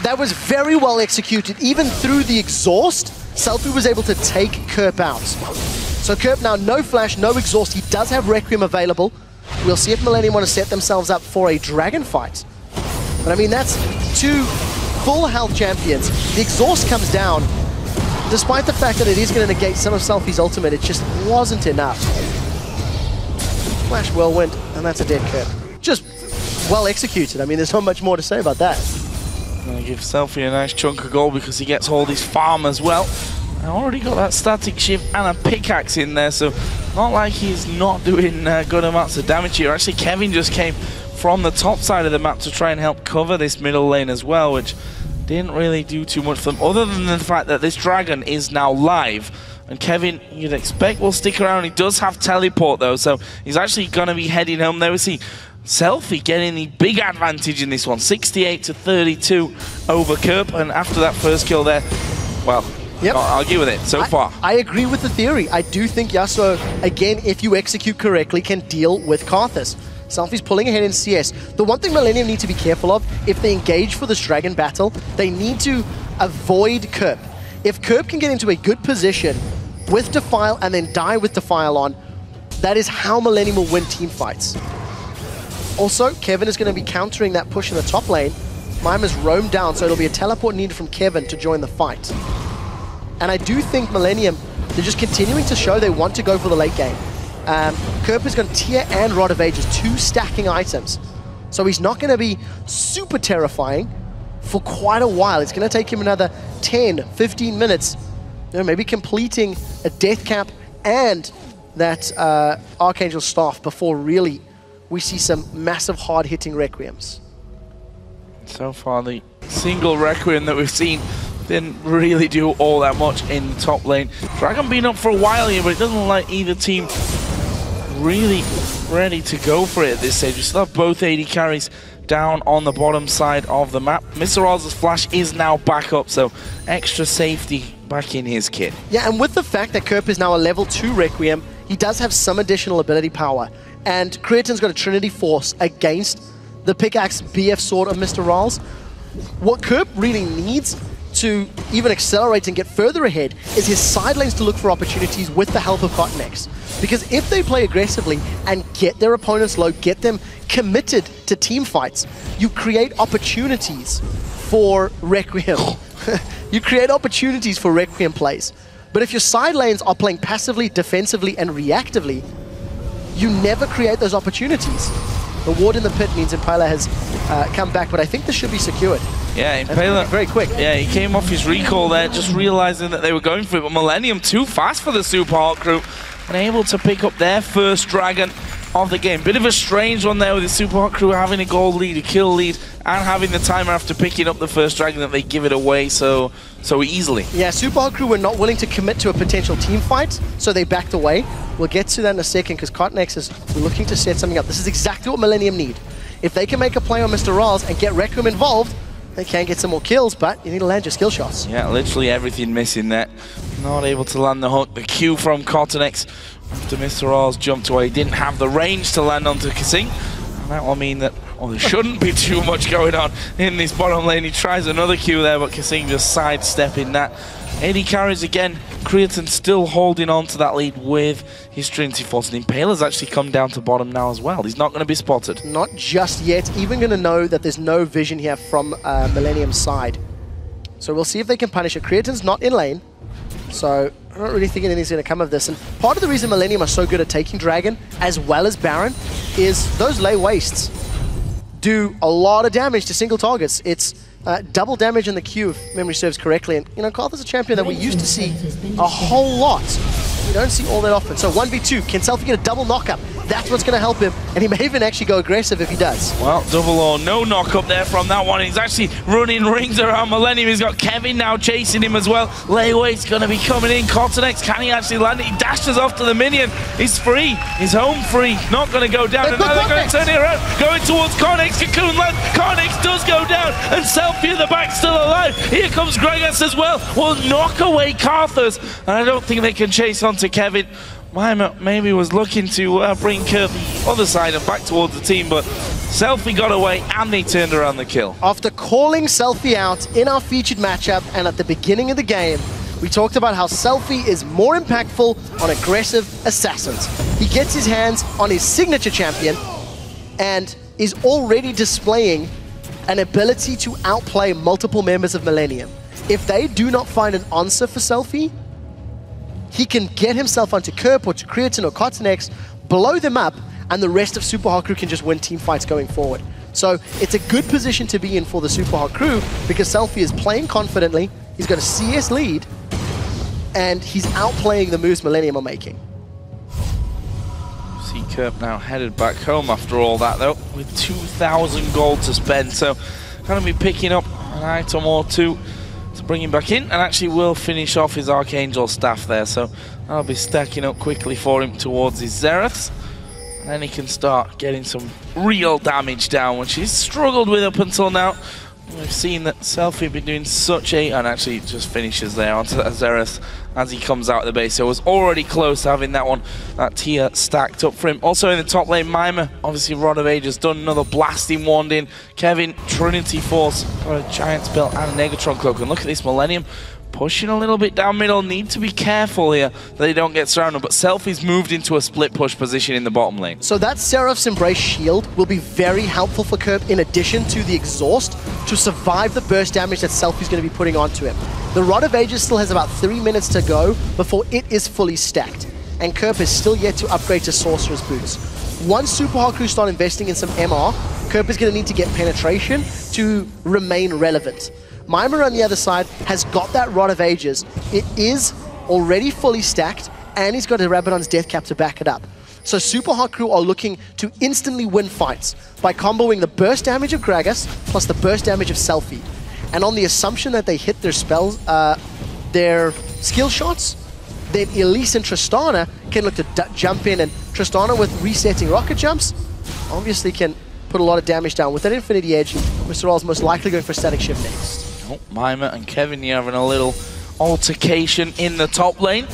That was very well executed. Even through the exhaust, SELFIE was able to take Kerp out. So Kerp now no flash, no exhaust. He does have Requiem available. We'll see if Millennium want to set themselves up for a dragon fight. But I mean, that's two full health champions. The exhaust comes down. Despite the fact that it is going to negate some of SELFIE's ultimate, it just wasn't enough. Flash Whirlwind, and that's a dead Kerp. Just well executed. I mean, there's not much more to say about that. Gonna give SELFIE a nice chunk of gold because he gets all this farm as well. I already got that static shift and a pickaxe in there, so not like he's not doing good amounts of damage here. Actually, Kevin just came from the top side of the map to try and help cover this middle lane as well, which didn't really do too much for them, other than the fact that this dragon is now live. And Kevin, you'd expect, will stick around. He does have teleport though, so he's actually going to be heading home. There we see SELFIE getting the big advantage in this one, 68-32 over Kerp, and after that first kill there, well, yep. I'll argue with it so far. I agree with the theory. I do think Yasuo, again, if you execute correctly, can deal with Karthus. SELFIE's pulling ahead in CS. The one thing Millennium need to be careful of, if they engage for this dragon battle, they need to avoid Kerp. If Kerp can get into a good position with Defile and then die with Defile on, that is how Millennium will win team fights. Also, Kevin is going to be countering that push in the top lane. Mimer's roamed down, so it'll be a teleport needed from Kevin to join the fight. And I do think Millennium, they're just continuing to show they want to go for the late game. Kerp is going to Tier and Rod of Ages, 2 stacking items. So he's not going to be super terrifying for quite a while. It's going to take him another 10, 15 minutes, you know, maybe completing a death cap and that Archangel Staff before really we see some massive hard-hitting Requiems. So far, the single Requiem that we've seen didn't really do all that much in the top lane. Dragon been up for a while here, but it doesn't look like either team really ready to go for it at this stage. We still have both AD carries down on the bottom side of the map. MrRalleZ's flash is now back up, so extra safety back in his kit. Yeah, and with the fact that Kerp is now a level 2 Requiem, he does have some additional ability power. And Creaton's got a Trinity Force against the Pickaxe BF Sword of MrRalleZ. What Kerp really needs to even accelerate and get further ahead is his side lanes to look for opportunities with the help of KottenX. Because if they play aggressively and get their opponents low, get them committed to team fights, you create opportunities for Requiem. You create opportunities for Requiem plays. But if your side lanes are playing passively, defensively, and reactively, you never create those opportunities. The ward in the pit means Impaler has come back, but I think this should be secured. Yeah, Impaler, very quick. Yeah, he came off his recall there, just realizing that they were going for it. But Millennium too fast for the Super Hot crew, and able to pick up their first dragon of the game. Bit of a strange one there with the Super Hot crew having a gold lead, a kill lead, and having the timer after picking up the first dragon that they give it away so easily. Yeah, Super Hot crew were not willing to commit to a potential team fight, so they backed away. We'll get to that in a second because KottenX is looking to set something up. This is exactly what Millennium need. If they can make a play on MrRalleZ and get Requiem involved, they can get some more kills, but you need to land your skill shots. Yeah, literally everything missing there. Not able to land the hook. The Q from KottenX after MrRalleZ jumped away. Didn't have the range to land onto kaSing. And that will mean that, well, there shouldn't be too much going on in this bottom lane. He tries another Q there, but kaSing just sidestepping that. 80 carries again. Creaton still holding on to that lead with his Trinity Force. And Impaler's actually come down to bottom now as well. He's not going to be spotted. Not just yet. Even going to know that there's no vision here from Millennium's side. So we'll see if they can punish it. Creaton's not in lane. So I'm not really thinking anything's going to come of this. And part of the reason Millennium are so good at taking Dragon as well as Baron is those lay wastes do a lot of damage to single targets. It's double damage in the queue, if memory serves correctly. And, you know, Karthus is a champion that we used to see a whole lot. We don't see all that often. So 1v2, can SELFIE get a double knockup? That's what's going to help him, and he may even actually go aggressive if he does. Well, double or no knockup there from that one. He's actually running rings around Millennium. He's got Kevin now chasing him as well. Layaway's going to be coming in. KottenX, can he actually land it? He dashes off to the minion. He's free. He's home free. Not going to go down. And now they're going to turn it around. Going towards KottenX. Cocoon land. KottenX does go down, and SELFIE in the back still alive. Here comes Grzegorzewski as well. Will knock away Karthus, and I don't think they can chase onto Kevin. Mimer maybe was looking to bring Kerp the other side and back towards the team, but SELFIE got away and they turned around the kill. After calling SELFIE out in our featured matchup and at the beginning of the game, we talked about how SELFIE is more impactful on aggressive assassins. He gets his hands on his signature champion and is already displaying an ability to outplay multiple members of Millennium. If they do not find an answer for SELFIE, he can get himself onto Kerp or to Creaton or KottenX, blow them up, and the rest of Super Hot Crew can just win team fights going forward. So it's a good position to be in for the Super Hot Crew because SELFIE is playing confidently, he's got a CS lead, and he's outplaying the moves Millennium are making. See Kerp now headed back home after all that though, with 2,000 gold to spend, so going to be picking up an item or two to bring him back in, and actually will finish off his Archangel staff there, so I'll be stacking up quickly for him towards his Xeraths, and then he can start getting some real damage down, which he's struggled with up until now. We've seen that SELFIE been doing such a, and actually just finishes there onto that Xerath as he comes out of the base. So it was already close to having that one, that tier stacked up for him. Also in the top lane, Mimer, obviously Rod of Ages, done another blasting wand in. Kevin, Trinity Force, got a Giant Spell and a Negatron Cloak. And look at this Millennium, pushing a little bit down middle. Need to be careful here that they don't get surrounded, but SELFIE's moved into a split push position in the bottom lane. So that Seraph's Embrace shield will be very helpful for Kerp in addition to the exhaust to survive the burst damage that SELFIE's going to be putting onto him. The Rod of Ages still has about 3 minutes to go before it is fully stacked, and Kerp is still yet to upgrade to Sorcerer's Boots. Once Super Hot Crew start investing in some MR, Kerp is going to need to get penetration to remain relevant. Mimer on the other side has got that Rod of Ages. It is already fully stacked, and he's got a Rabadon's Death Cap to back it up. So Super Hot Crew are looking to instantly win fights by comboing the burst damage of Gragas plus the burst damage of SELFIE. And on the assumption that they hit their spells, their skill shots, then Elise and Tristana can look to jump in, and Tristana with resetting rocket jumps obviously can put a lot of damage down. With that Infinity Edge, MrRalleZ most likely going for Static Shift next. Oh, Mimer and Kevin here having a little altercation in the top lane.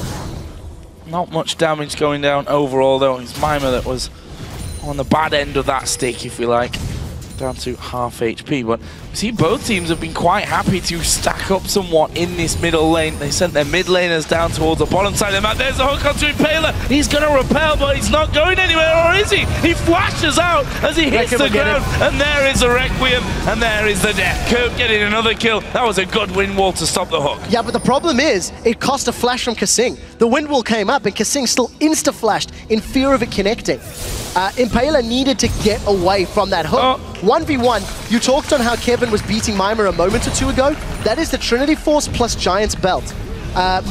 Not much damage going down overall though. It's Mimer that was on the bad end of that stick, if you like. Down to half HP, but you see both teams have been quite happy to stack up somewhat in this middle lane. They sent their mid laners down towards the bottom side of the map. There's a hook onto Impaler. He's going to repel, but he's not going anywhere, or is he? He flashes out as he hits the ground, and there is the Requiem, and there is the death. Kerp getting another kill. That was a good wind wall to stop the hook. Yeah, but the problem is, it cost a flash from kaSing. The wind wall came up, and kaSing still insta-flashed in fear of it connecting. Impaler needed to get away from that hook. 1v1, you talked on how Kevin was beating Mimer a moment or two ago. That is the Trinity Force plus Giant's Belt.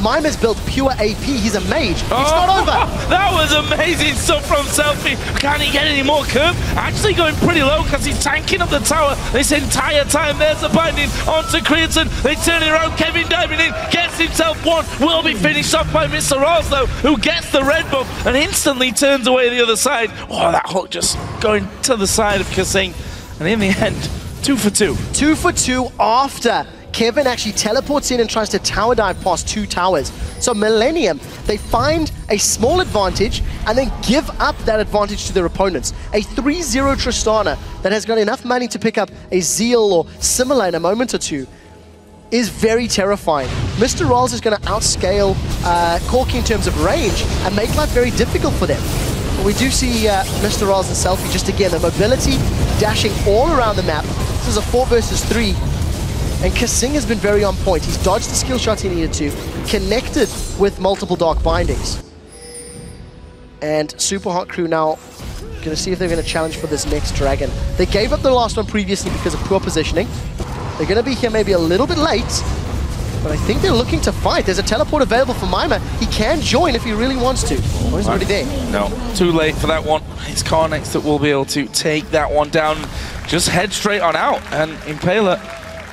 Mimer's built pure AP, he's a mage. It's not over. That was amazing stuff from SELFIE. Can he get any more? Kerp actually going pretty low because he's tanking up the tower this entire time. There's the binding onto Creaton. They turn it around. Kevin diving in, gets himself one. Will be finished off by MrRalleZ though, who gets the red buff and instantly turns away the other side. Oh, that hook just going to the side of kaSing. And in the end, 2 for 2. 2 for 2 after Kevin actually teleports in and tries to tower dive past 2 towers. So Millennium, they find a small advantage and then give up that advantage to their opponents. A 3-0 Tristana that has got enough money to pick up a Zeal or similar in a moment or two is very terrifying. MrRalleZ is going to outscale Corki in terms of range and make life very difficult for them. But we do see MrRalleZ and SELFIE just again, the mobility, dashing all around the map. This is a 4 versus 3. And kaSing has been very on point. He's dodged the skill shots he needed to, connected with multiple dark bindings. And Super Hot Crew now going to see if they're going to challenge for this next dragon. They gave up the last one previously because of poor positioning. They're going to be here maybe a little bit late, but I think they're looking to fight. There's a teleport available for Mimer. He can join if he really wants to. Oh, he's already there. No, too late for that one. It's KottenX that will be able to take that one down. Just head straight on out. And Impaler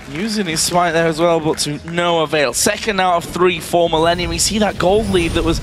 using his smite there as well, but to no avail. Second out of 3 for Millennium. We see that gold lead that was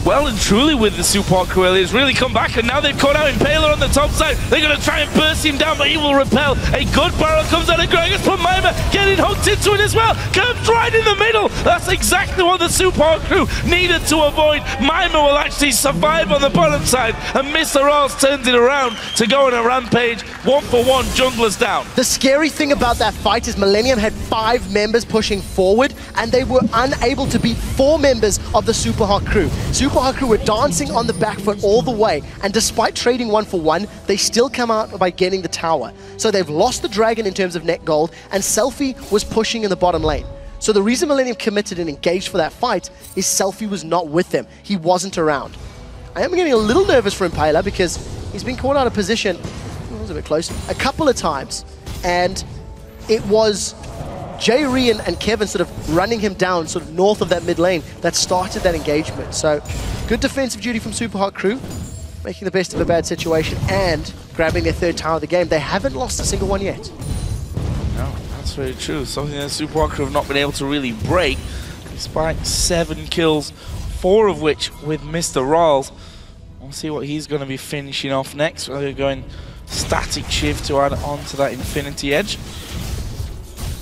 well and truly with the Super Hot Crew earlier. It's really come back, and now they've caught out Impaler on the top side. They're going to try and burst him down, but he will repel. A good barrel comes out of Gregors, but Mimer getting hooked into it as well. Kerp's right in the middle. That's exactly what the Super Hot Crew needed to avoid. Mimer will actually survive on the bottom side, and MrRalleZ turns it around to go on a rampage. 1-for-1, junglers down. The scary thing about that fight is Millennium had 5 members pushing forward, and they were unable to beat 4 members of the Super Hot Crew. Super Hot Crew were dancing on the back foot all the way, and despite trading 1-for-1, they still come out by getting the tower. So they've lost the dragon in terms of net gold, and SELFIE was pushing in the bottom lane. So the reason Millennium committed and engaged for that fight is SELFIE was not with them. He wasn't around. I am getting a little nervous for Impaler because he's been caught out of position, it was a bit close, a couple of times, and it was Jree and Kevin sort of running him down sort of north of that mid lane that started that engagement. So good defensive duty from Super Hot Crew, making the best of a bad situation and grabbing their 3rd tower of the game. They haven't lost a single one yet. No, that's very true. Something that Super Hot Crew have not been able to really break, despite 7 kills, 4 of which with MrRalleZ. We'll see what he's going to be finishing off next. They're going static shift to add on to that Infinity Edge.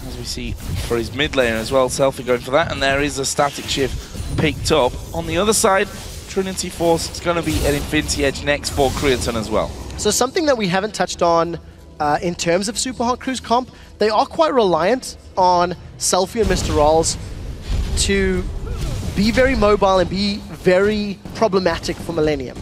As we see for his mid lane as well, SELFIE going for that, and there is a static shift picked up. On the other side, Trinity Force is going to be an Infinity Edge next for Creaton as well. So something that we haven't touched on in terms of Super Hot Crew's comp, they are quite reliant on SELFIE and MrRalleZ to be very mobile and be very problematic for Millennium.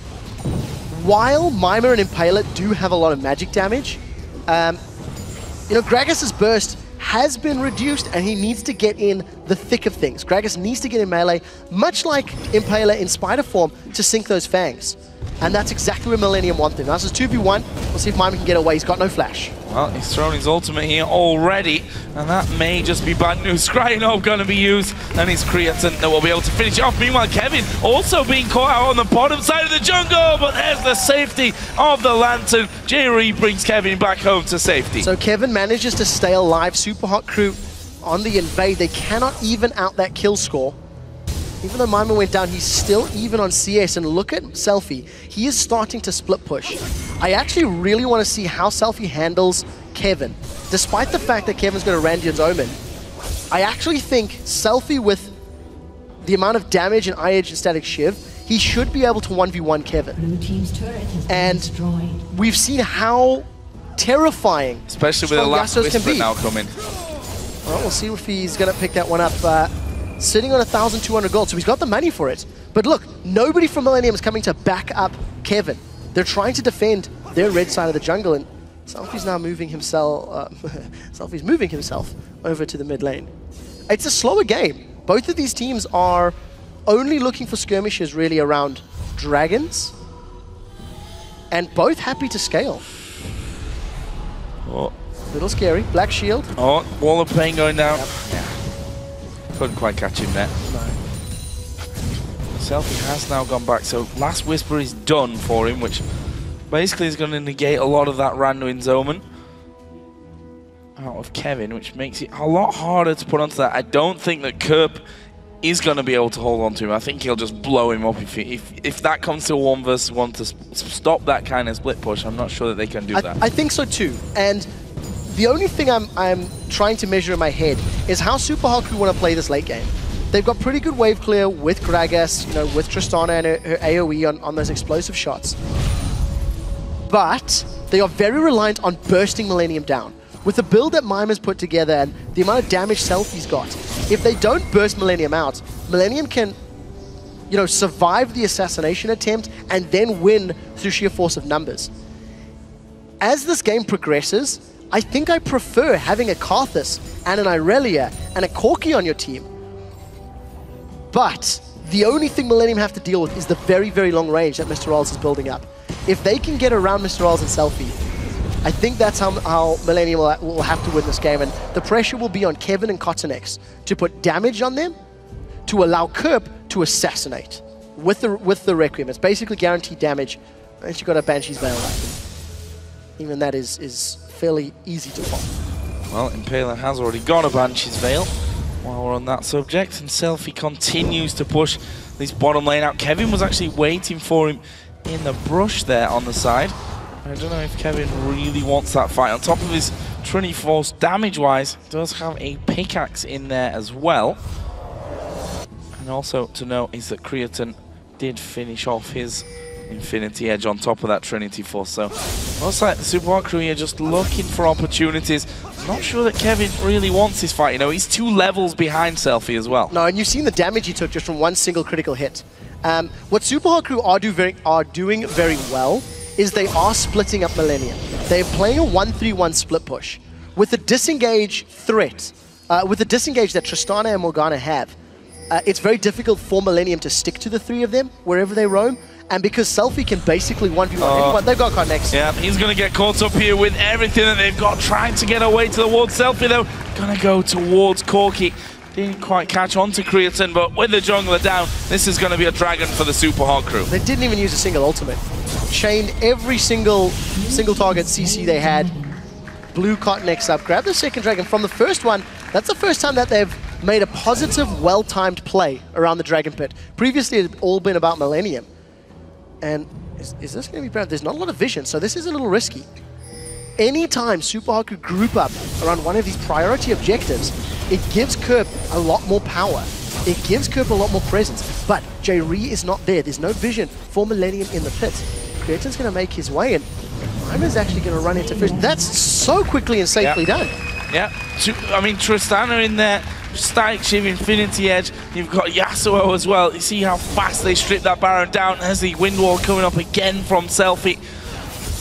While Mimer and Impaler do have a lot of magic damage, Grzegorzewski's burst has been reduced and he needs to get in the thick of things. Grzegorzewski needs to get in melee, much like Impaler in Spider form, to sink those fangs. And that's exactly where Millennium want them. Now, this is 2v1. We'll see if Mimer can get away. He's got no flash. Well, he's thrown his ultimate here already, and that may just be bad news. Skinneholm going to be used, and it's Creaton that will be able to finish it off. Meanwhile, Kevin also being caught out on the bottom side of the jungle, but there's the safety of the Lantern. Jree brings Kevin back home to safety. So Kevin manages to stay alive. Super Hot Crew on the invade. They cannot even out that kill score. Even though Mimer went down, he's still even on CS. And look at SELFIE. He is starting to split push. I actually really want to see how SELFIE handles Kevin. Despite the fact that Kevin's got a Randian's Omen, I actually think SELFIE with the amount of damage and eye edge and static shiv, he should be able to 1v1 Kevin. Blue team's turret has been And destroyed. we've seen how terrifying, especially with the last whisper now coming. Well, we'll see if he's going to pick that one up. Sitting on 1,200 gold, so he's got the money for it. But look, nobody from Millennium is coming to back up Kevin. They're trying to defend their red side of the jungle, and SELFIE's now moving himself. SELFIE's moving himself over to the mid lane. It's a slower game. Both of these teams are only looking for skirmishes really around dragons, and both happy to scale. Oh. Little scary. Black shield. Oh, wall of pain going down. Yep. Yeah. Couldn't quite catch him there. No. SELFIE has now gone back, so last whisper is done for him, which basically is going to negate a lot of that Randuin's Omen out of Kevin, which makes it a lot harder to put onto that. I don't think that Kerp is going to be able to hold on to him. I think he'll just blow him up if that comes to a 1 versus 1 to stop that kind of split push. I'm not sure that they can do that. I think so too. And the only thing I'm trying to measure in my head is how Super Haku want to play this late game. They've got pretty good wave clear with Gragas, with Tristana and her AoE on those explosive shots. But they are very reliant on bursting Millennium down. With the build that Mimer's put together and the amount of damage SELFIE's got, if they don't burst Millennium out, Millennium can, survive the assassination attempt and then win through sheer force of numbers. As this game progresses, I think I prefer having a Karthus and an Irelia and a Corki on your team. But the only thing Millennium have to deal with is the very, very long range that MrRalleZ is building up. If they can get around MrRalleZ and SELFIE, I think that's how Millennium will have to win this game. And the pressure will be on Kevin and KottenX to put damage on them, to allow Kerp to assassinate with the Requiem. It's basically guaranteed damage, unless you've got a Banshee's Veil up. Even that is fairly easy to pop. Well, Impaler has already got a Banshee's Veil while we're on that subject, and SELFIE continues to push this bottom lane out. Kevin was actually waiting for him in the brush there on the side. I don't know if Kevin really wants that fight. On top of his Trinity Force, damage-wise, does have a pickaxe in there as well. And also to note is that Creaton did finish off his Infinity Edge on top of that Trinity Force. So looks like the Super Hot Crew here just looking for opportunities. Not sure that Kevin really wants this fight. He's 2 levels behind SELFIE as well. No, and you've seen the damage he took just from one single critical hit. What Super Hot Crew are doing very well is they are splitting up Millennium. They're playing a 1-3-1 split push. With the disengage threat, with the disengage that Tristana and Morgana have, it's very difficult for Millennium to stick to the 3 of them wherever they roam. And because SELFIE can basically 1v1 anyone, they've got KottenX. Yeah, he's going to get caught up here with everything that they've got, trying to get away towards SELFIE though. Going to go towards Corki. Didn't quite catch on to Creaton, but with the jungler down, this is going to be a dragon for the Super Hot Crew. They didn't even use a single ultimate. Chained every single target CC they had. Blew KottenX up, grabbed the second dragon from the first one. That's the first time that they've made a positive, well-timed play around the Dragon Pit. Previously, it had all been about Millennium. And is this going to be bad? There's not a lot of vision, so this is a little risky. Anytime Super Hot could group up around one of these priority objectives, it gives Kerp a lot more power. It gives Kerp a lot more presence. But Jree is not there. There's no vision for Millennium in the pit. Creaton's going to make his way, and Mimer's actually going to run into first. That's so quickly and safely done. Yeah, I mean, Tristana in there, Static Shiv, Infinity Edge. You've got Yasuo as well. You see how fast they strip that Baron down. There's the Wind Wall coming up again from SELFIE.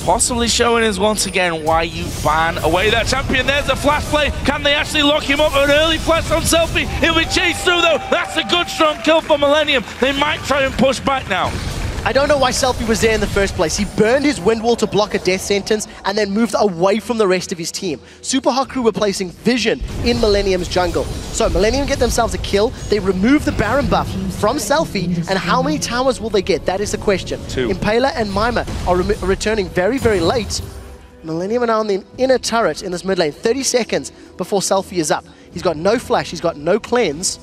Possibly showing us once again why you ban away that champion. There's a flash play. Can they actually lock him up? An early flash on SELFIE. He'll be chased through though. That's a good strong kill for Millennium. They might try and push back now. I don't know why SELFIE was there in the first place. He burned his wind wall to block a death sentence and then moved away from the rest of his team. Super Hot Crew were placing vision in Millennium's jungle. So Millennium get themselves a kill. They remove the Baron buff from SELFIE, and how many towers will they get? That is the question. 2. Impaler and Mimer are returning very, very late. Millennium are now on the inner turret in this mid lane, 30 seconds before SELFIE is up. He's got no flash, he's got no cleanse,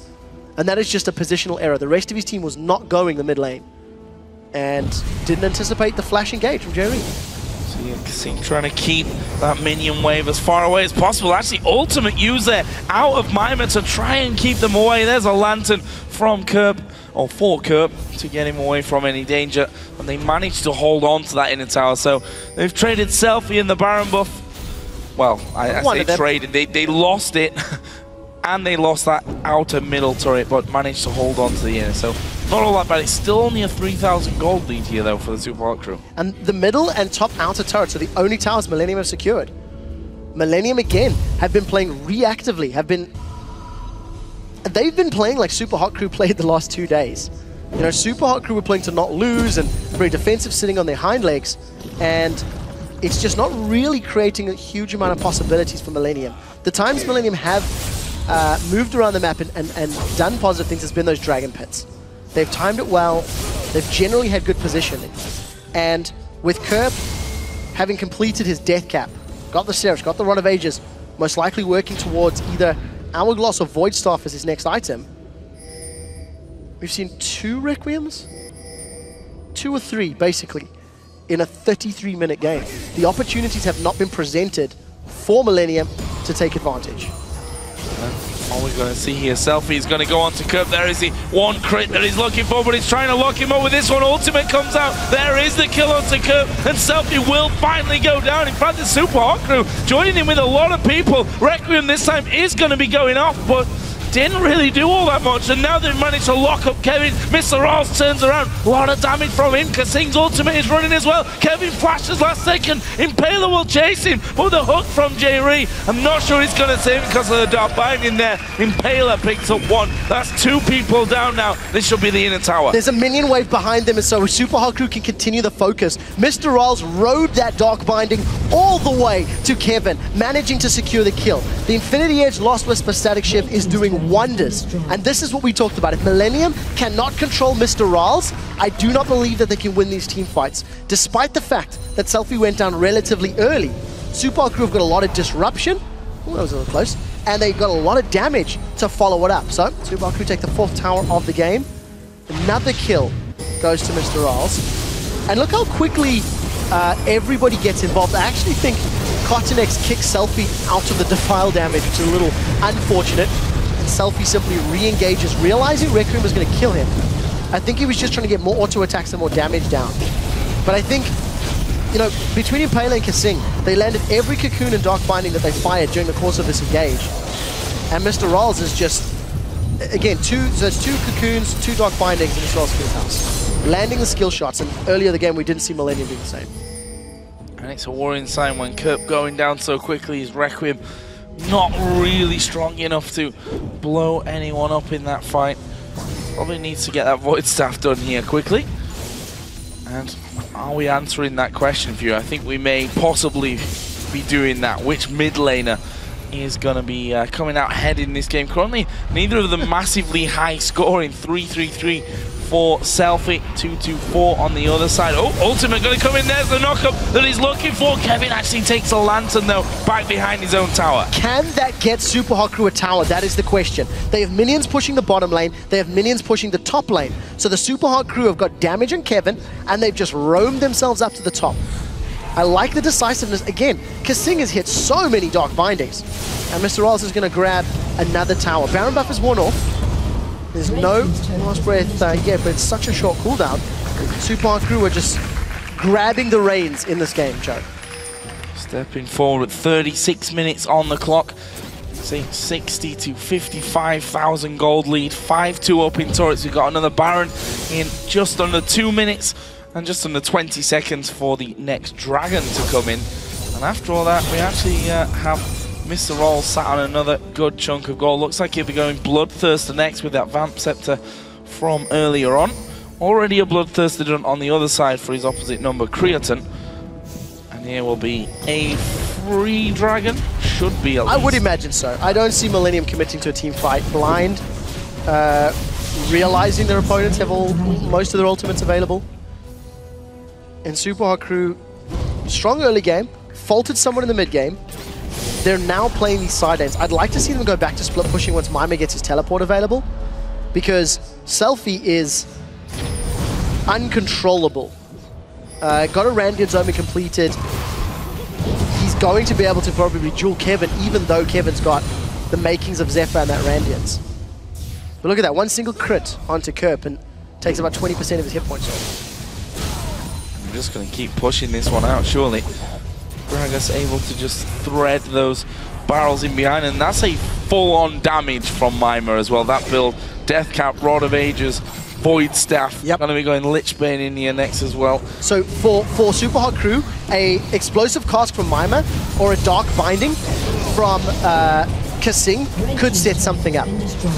and that is just a positional error. The rest of his team was not going the mid lane and didn't anticipate the flash engage from Jree. So yeah, kaSing trying to keep that minion wave as far away as possible. Actually, ultimate use there out of Mimer to try and keep them away. There's a lantern from Kerp, or for Kerp, to get him away from any danger. And they managed to hold on to that inner tower. So they've traded SELFIE in the Baron buff. Well, I say traded. They lost it. And they lost that outer middle turret, but managed to hold on to the inner. So not all that bad. It's still only a 3,000 gold lead here, though, for the Super Hot Crew. And the middle and top outer turrets are the only towers Millennium have secured. Millennium, again, have been playing reactively, they've been playing like Super Hot Crew played the last 2 days. You know, Super Hot Crew were playing to not lose and very defensive, sitting on their hind legs, and it's just not really creating a huge amount of possibilities for Millennium. The times Millennium have moved around the map and done positive things has been those dragon pits. They've timed it well, they've generally had good positioning. And with Kerp having completed his death cap, got the Seraph, got the Rod of Ages, most likely working towards either Hourglass or Void Staff as his next item. We've seen 2 Requiems? 2 or 3, basically, in a 33-minute game. The opportunities have not been presented for Millennium to take advantage. All we're going to see here, SELFIE is going to go on to Kerp. There is the one crit that he's looking for, but he's trying to lock him up with this one. Ultimate comes out. There is the kill onto Kerp, and SELFIE will finally go down. In fact, the Super Hot Crew joining in with a lot of people. Requiem this time is going to be going off, but didn't really do all that much, and now they've managed to lock up Kevin. MrRalleZ turns around, a lot of damage from him. kaSing's ultimate is running as well. Kevin flashes last second. Impaler will chase him, but the hook from Jree, I'm not sure he's going to save him because of the dark binding there. Impaler picks up 1. That's 2 people down now. This should be the inner tower. There's a minion wave behind them, and so Super Hot Crew can continue the focus. MrRalleZ rode that dark binding all the way to Kevin, managing to secure the kill. The Infinity Edge Lost Whisper Static Shift is doing wonders, and this is what we talked about. If Millennium cannot control MrRalleZ, I do not believe that they can win these team fights, despite the fact that SELFIE went down relatively early. Super Hot Crew have got a lot of disruption. Ooh, that was a little close. And they got a lot of damage to follow it up. So Super Hot Crew take the 4th tower of the game. Another kill goes to MrRalleZ. And look how quickly everybody gets involved. I actually think KottenX kicks SELFIE out of the defile damage, which is a little unfortunate. And SELFIE simply re-engages, realizing Requiem was going to kill him. I think he was just trying to get more auto attacks and more damage down. But I think, you know, between Impaler and kaSing, they landed every cocoon and dark binding that they fired during the course of this engage. And MrRalleZ is just, again, so there's 2 cocoons, 2 dark bindings in MrRalleZ Field House. Landing the skill shots, and earlier in the game we didn't see Millennium do the same. And it's a worrying sign when Kerp going down so quickly. His Requiem not really strong enough to blow anyone up in that fight. Probably needs to get that Void Staff done here quickly. And are we answering that question for you? I think we may possibly be doing that. Which mid laner is going to be coming out ahead in this game? Currently, neither of them massively high scoring. 3-3-3 for SELFIE, 2-2-4 on the other side. Oh, ultimate going to come in. There's the knockup that he's looking for. Kevin actually takes a lantern, though, back behind his own tower. Can that get Super Hot Crew a tower? That is the question. They have minions pushing the bottom lane. They have minions pushing the top lane. So the Super Hot Crew have got damage on Kevin, and they've just roamed themselves up to the top. I like the decisiveness. Again, kaSing has hit so many dark bindings. And MrRalleZ is going to grab another tower. Baron buff is worn off. There's no last breath yet, but it's such a short cooldown. Super Hot Crew are just grabbing the reins in this game, Joe. Stepping forward with 36 minutes on the clock. See, 60 to 55,000 gold lead. 5-2 up in turrets. We've got another Baron in just under 2 minutes and just under 20 seconds for the next Dragon to come in. And after all that, we actually have MrRalleZ sat on another good chunk of gold. Looks like he'll be going Bloodthirster next with that Vamp Scepter from earlier on. Already a Bloodthirster done on the other side for his opposite number, Creaton. And here will be a free Dragon. Should be at least. I would imagine so. I don't see Millennium committing to a team fight blind, realizing their opponents have most of their ultimates available. And Super Hot Crew, strong early game, faulted someone in the mid game. They're now playing these side lanes. I'd like to see them go back to split pushing once Mimer gets his teleport available, because SELFIE is uncontrollable. Got a Randian Zombie completed. going to be able to probably duel Kevin, even though Kevin's got the makings of Zephyr and that Randians. But look at that, one single crit onto Kerp and takes about 20% of his hit points off. I'm just going to keep pushing this one out, surely. Gragas able to just thread those barrels in behind, and that's a full-on damage from Mimer as well. That build, Death Cap, Rod of Ages, Void Staff, going to be going Lichbane in here next as well. So for Super Hot Crew, a explosive cask from Mimer or a Dark Binding from kaSing could set something up.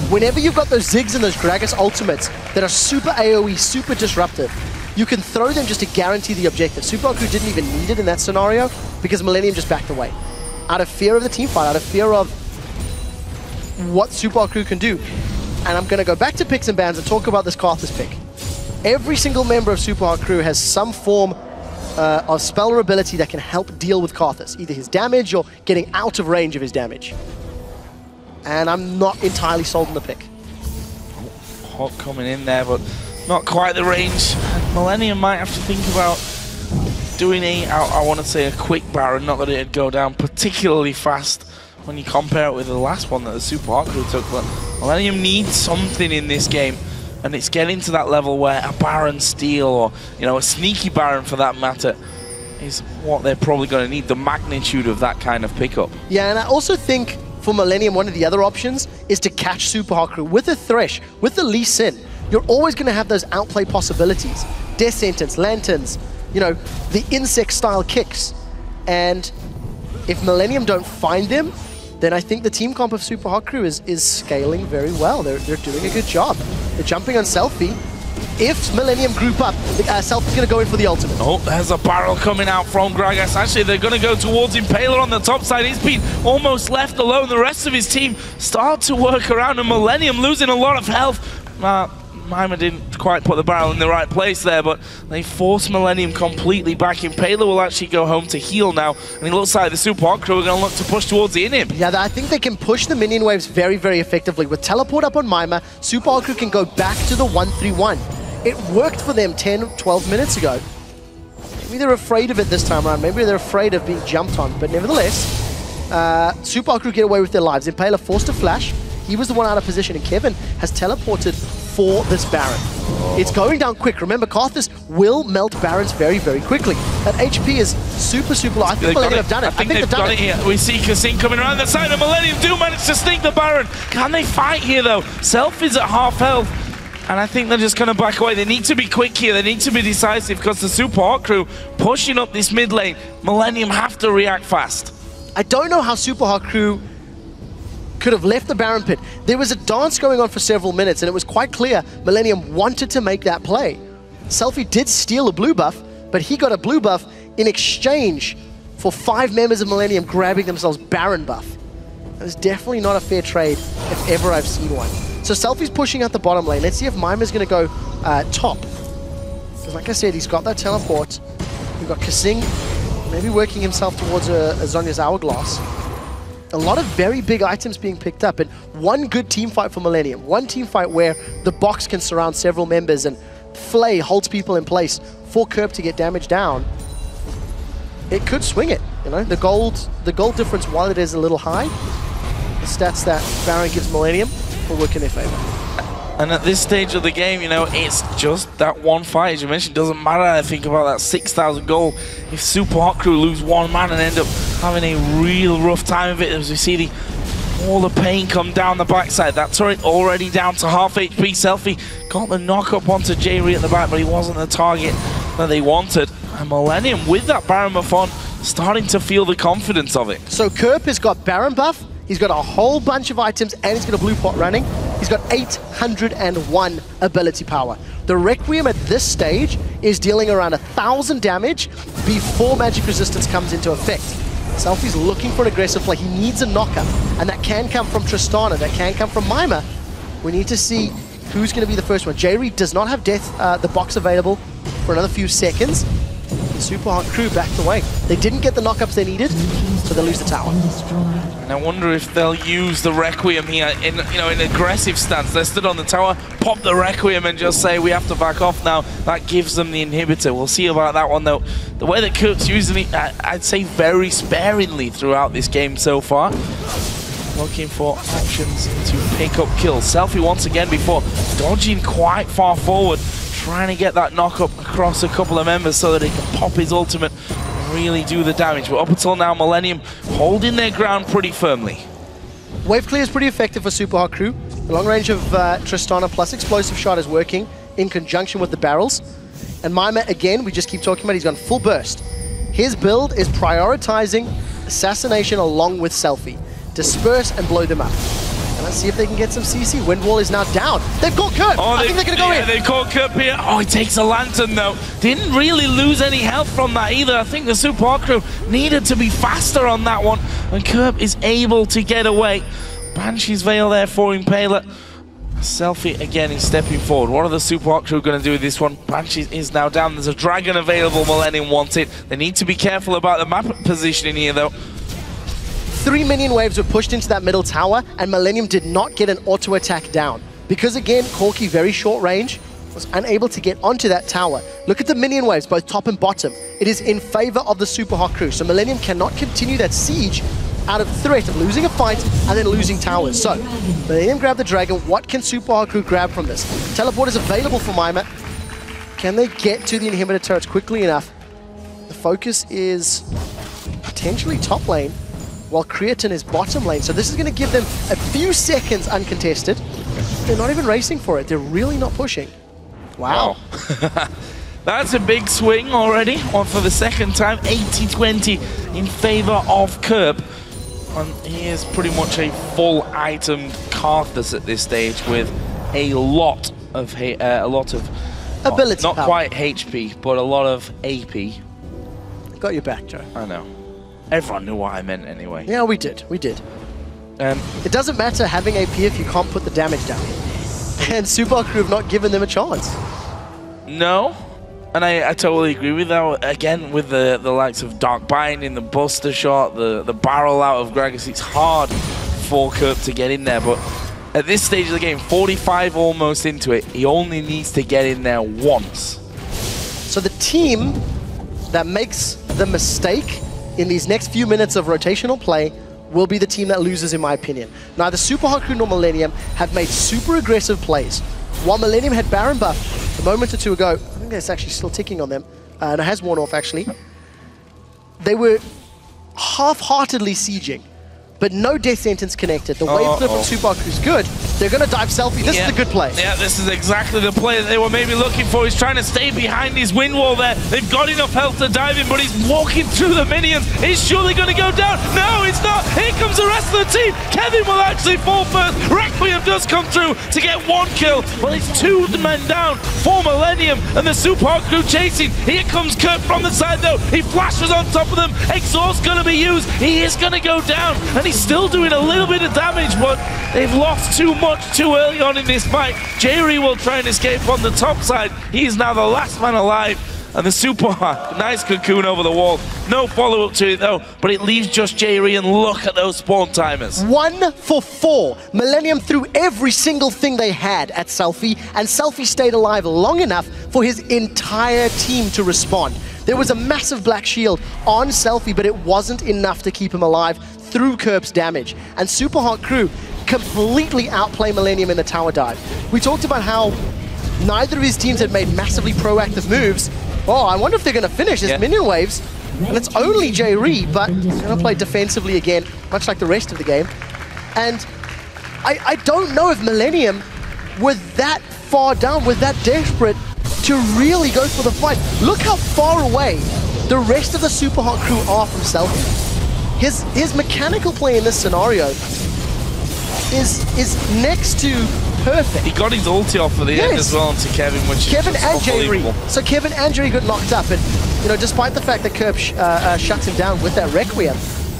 Whenever you've got those Ziggs and those Gragas ultimates that are super AoE, super disruptive, you can throw them just to guarantee the objective. Super Hot Crew didn't even need it in that scenario because Millennium just backed away. Out of fear of the team fight, out of fear of what Super Hot Crew can do. And I'm going to go back to picks and bans and talk about this Karthus pick. Every single member of Super Hot Crew has some form of spell or ability that can help deal with Karthus, either his damage or getting out of range of his damage. And I'm not entirely sold on the pick. Hot coming in there, but not quite the range. Millennium might have to think about doing I want to say a quick Baron, not that it'd go down particularly fast when you compare it with the last one that the Super Hot Crew took. But Millennium needs something in this game, and it's getting to that level where a Baron steal, or a sneaky Baron for that matter, is what they're probably going to need, the magnitude of that kind of pickup. Yeah, and I also think for Millennium, one of the other options is to catch Super Hot Crew with a Thresh, with the Lee Sin. You're always going to have those outplay possibilities. Death Sentence, Lanterns, the insect-style kicks. And if Millennium don't find them, then I think the team comp of Super Hot Crew is scaling very well. They're doing a good job. They're jumping on SELFIE. If Millennium group up, SELFIE's going to go in for the ultimate. Oh, there's a barrel coming out from Gragas. Actually, they're going to go towards Impaler on the top side. He's been almost left alone. The rest of his team start to work around, and Millennium losing a lot of health. Mimer didn't quite put the barrel in the right place there, but they force Millennium completely back. Impaler will actually go home to heal now, and it looks like the Super Hot Crew are going to look to push towards the inhib. Yeah, I think they can push the minion waves very, very effectively. With Teleport up on Mimer, Super Hot Crew can go back to the 1-3-1. It worked for them 10, 12 minutes ago. Maybe they're afraid of it this time around. Maybe they're afraid of being jumped on, but nevertheless, Super Hot Crew get away with their lives. Impaler forced a flash. He was the one out of position, and Kevin has teleported for this Baron. It's going down quick. Remember, Karthus will melt Barons very, very quickly. That HP is super, super low. I think Millennium have done it. I think they've done it here. We see kaSing coming around the side, and Millennium do manage to sneak the Baron. Can they fight here, though? Self is at half health, and I think they're just going to back away. They need to be quick here. They need to be decisive, because the Super Hot Crew pushing up this mid lane. Millennium have to react fast. I don't know how Super Hot Crew could have left the Baron pit. There was a dance going on for several minutes, and it was quite clear Millennium wanted to make that play. SELFIE did steal a blue buff, but he got a blue buff in exchange for 5 members of Millennium grabbing themselves Baron buff. That was definitely not a fair trade if ever I've seen one. So SELFIE's pushing out the bottom lane. Let's see if Mimer's going to go top. Because like I said, he's got that teleport. We've got kaSing maybe working himself towards a Zhonya's Hourglass. A lot of very big items being picked up, and one good team fight for Millennium. One team fight where the box can surround several members and Flay holds people in place for Kerp to get damage down. It could swing it, The gold difference, while it is a little high, the stats that Baron gives Millennium will work in their favor. And at this stage of the game, it's just that one fight. As you mentioned, doesn't matter, I think, about that 6,000 gold. If Super Hot Crew lose one man and end up having a real rough time of it, as we see all the pain come down the backside. That turret already down to half HP. SELFIE got the knock up onto Jree at the back, but he wasn't the target that they wanted. And Millennium, with that Baron buff on, starting to feel the confidence of it. So Kerp has got Baron buff, he's got a whole bunch of items, and he's got a blue pot running. He's got 801 ability power. The Requiem at this stage is dealing around 1,000 damage before magic resistance comes into effect. SELFIE's looking for an aggressive play. He needs a knocker, and that can come from Tristana, that can come from Mimer. We need to see who's going to be the first one. Jree does not have the box available for another few seconds. Super Hot Crew backed away. They didn't get the knockups they needed, so they lose the tower. And I wonder if they'll use the Requiem here in an aggressive stance. They stood on the tower, pop the Requiem and just say we have to back off now. That gives them the inhibitor. We'll see about that one though. The way that Kerp's using it, I'd say very sparingly throughout this game so far. Looking for options to pick up kills. SELFIE once again before, dodging quite far forward, trying to get that knock up across a couple of members so that he can pop his ultimate and really do the damage. But up until now, Millennium holding their ground pretty firmly. Wave clear is pretty effective for Super Hot Crew. The long range of Tristana plus explosive shot is working in conjunction with the barrels. And Mimer, again, we just keep talking about, he's gone full burst. His build is prioritizing assassination along with SELFIE. Disperse and blow them up. And let's see if they can get some CC. Windwall is now down. They've caught Kerp. Oh, I think they're going to go in. They've caught Kerp here. Oh, he takes a lantern though. Didn't really lose any health from that either. I think the Super Hot Crew needed to be faster on that one. And Kerp is able to get away. Banshee's Veil there for Impaler. SELFIE again is stepping forward. What are the Super Hot Crew going to do with this one? Banshee is now down. There's a dragon available. Millennium wants it. They need to be careful about the map positioning here though. 3 minion waves were pushed into that middle tower, and Millennium did not get an auto attack down. Because again, Corki, very short range, was unable to get onto that tower. Look at the minion waves, both top and bottom. It is in favor of the Super Hot Crew, so Millennium cannot continue that siege out of threat of losing a fight and then losing towers. So, Millennium grab the dragon. What can Super Hot Crew grab from this? Teleport is available for Mimer. Can they get to the inhibitor turrets quickly enough? The focus is potentially top lane, while Creaton is bottom lane. So this is going to give them a few seconds uncontested. They're not even racing for it. They're really not pushing. Wow. That's a big swing already for the second time. 80-20 in favor of Kerp. And he is pretty much a full item Karthus at this stage with a lot of ability. Not quite HP, but a lot of AP. Got your back, Joe. I know. Everyone knew what I meant anyway. Yeah, we did. We did. It doesn't matter having AP if you can't put the damage down. And Super Hot Crew have not given them a chance. No. And I totally agree with that. Again, with the likes of Dark Binding, the Buster Shot, the barrel out of Grzegorzewski, it's hard for Kerp to get in there. But at this stage of the game, 45 almost into it, he only needs to get in there once. So the team that makes the mistake in these next few minutes of rotational play will be the team that loses, in my opinion. Neither Super Hot Crew nor Millennium have made super aggressive plays. While Millennium had Baron buff a moment or two ago, I think that's actually still ticking on them, and it has worn off actually, they were half-heartedly sieging, but no death sentence connected. The wave flip from Super Hot Crew is good. They're going to dive SELFIE. This is a good play. Yeah, this is exactly the play that they were maybe looking for. He's trying to stay behind his wind wall there. They've got enough health to dive in, but he's walking through the minions. Is surely going to go down. No, it's not. Here comes the rest of the team. Kevin will actually fall first. Requiem does come through to get one kill. Well, it's 2 men down for Millennium, and the Super Hot Crew chasing. Here comes Kerp from the side, though. He flashes on top of them. Exhaust going to be used. He is going to go down, and he's still doing a little bit of damage, but they've lost too much too early on in this fight. Jree will try and escape on the top side. He's now the last man alive. And the Super nice cocoon over the wall. No follow-up to it though, but it leaves just Jree, and look at those spawn timers. 1 for 4. Millennium threw every single thing they had at SELFIE, and SELFIE stayed alive long enough for his entire team to respond. There was a massive black shield on SELFIE, but it wasn't enough to keep him alive through Kerp's damage. And Super Hot Crew completely outplay Millennium in the tower dive. We talked about how neither of his teams had made massively proactive moves. Oh, I wonder if they're going to finish his minion waves. And it's only Jree, but he's going to play defensively again, much like the rest of the game. And I don't know if Millennium were that far down, were that desperate to really go for the fight. Look how far away the rest of the Super Hot Crew are from SELFIE. His mechanical play in this scenario is next to perfect. He got his ulti off for the end as well onto Kevin, which Kevin is and unbelievable. Jree. So Kevin and Jree got knocked up, and you know, despite the fact that Kerp shuts him down with that Requiem,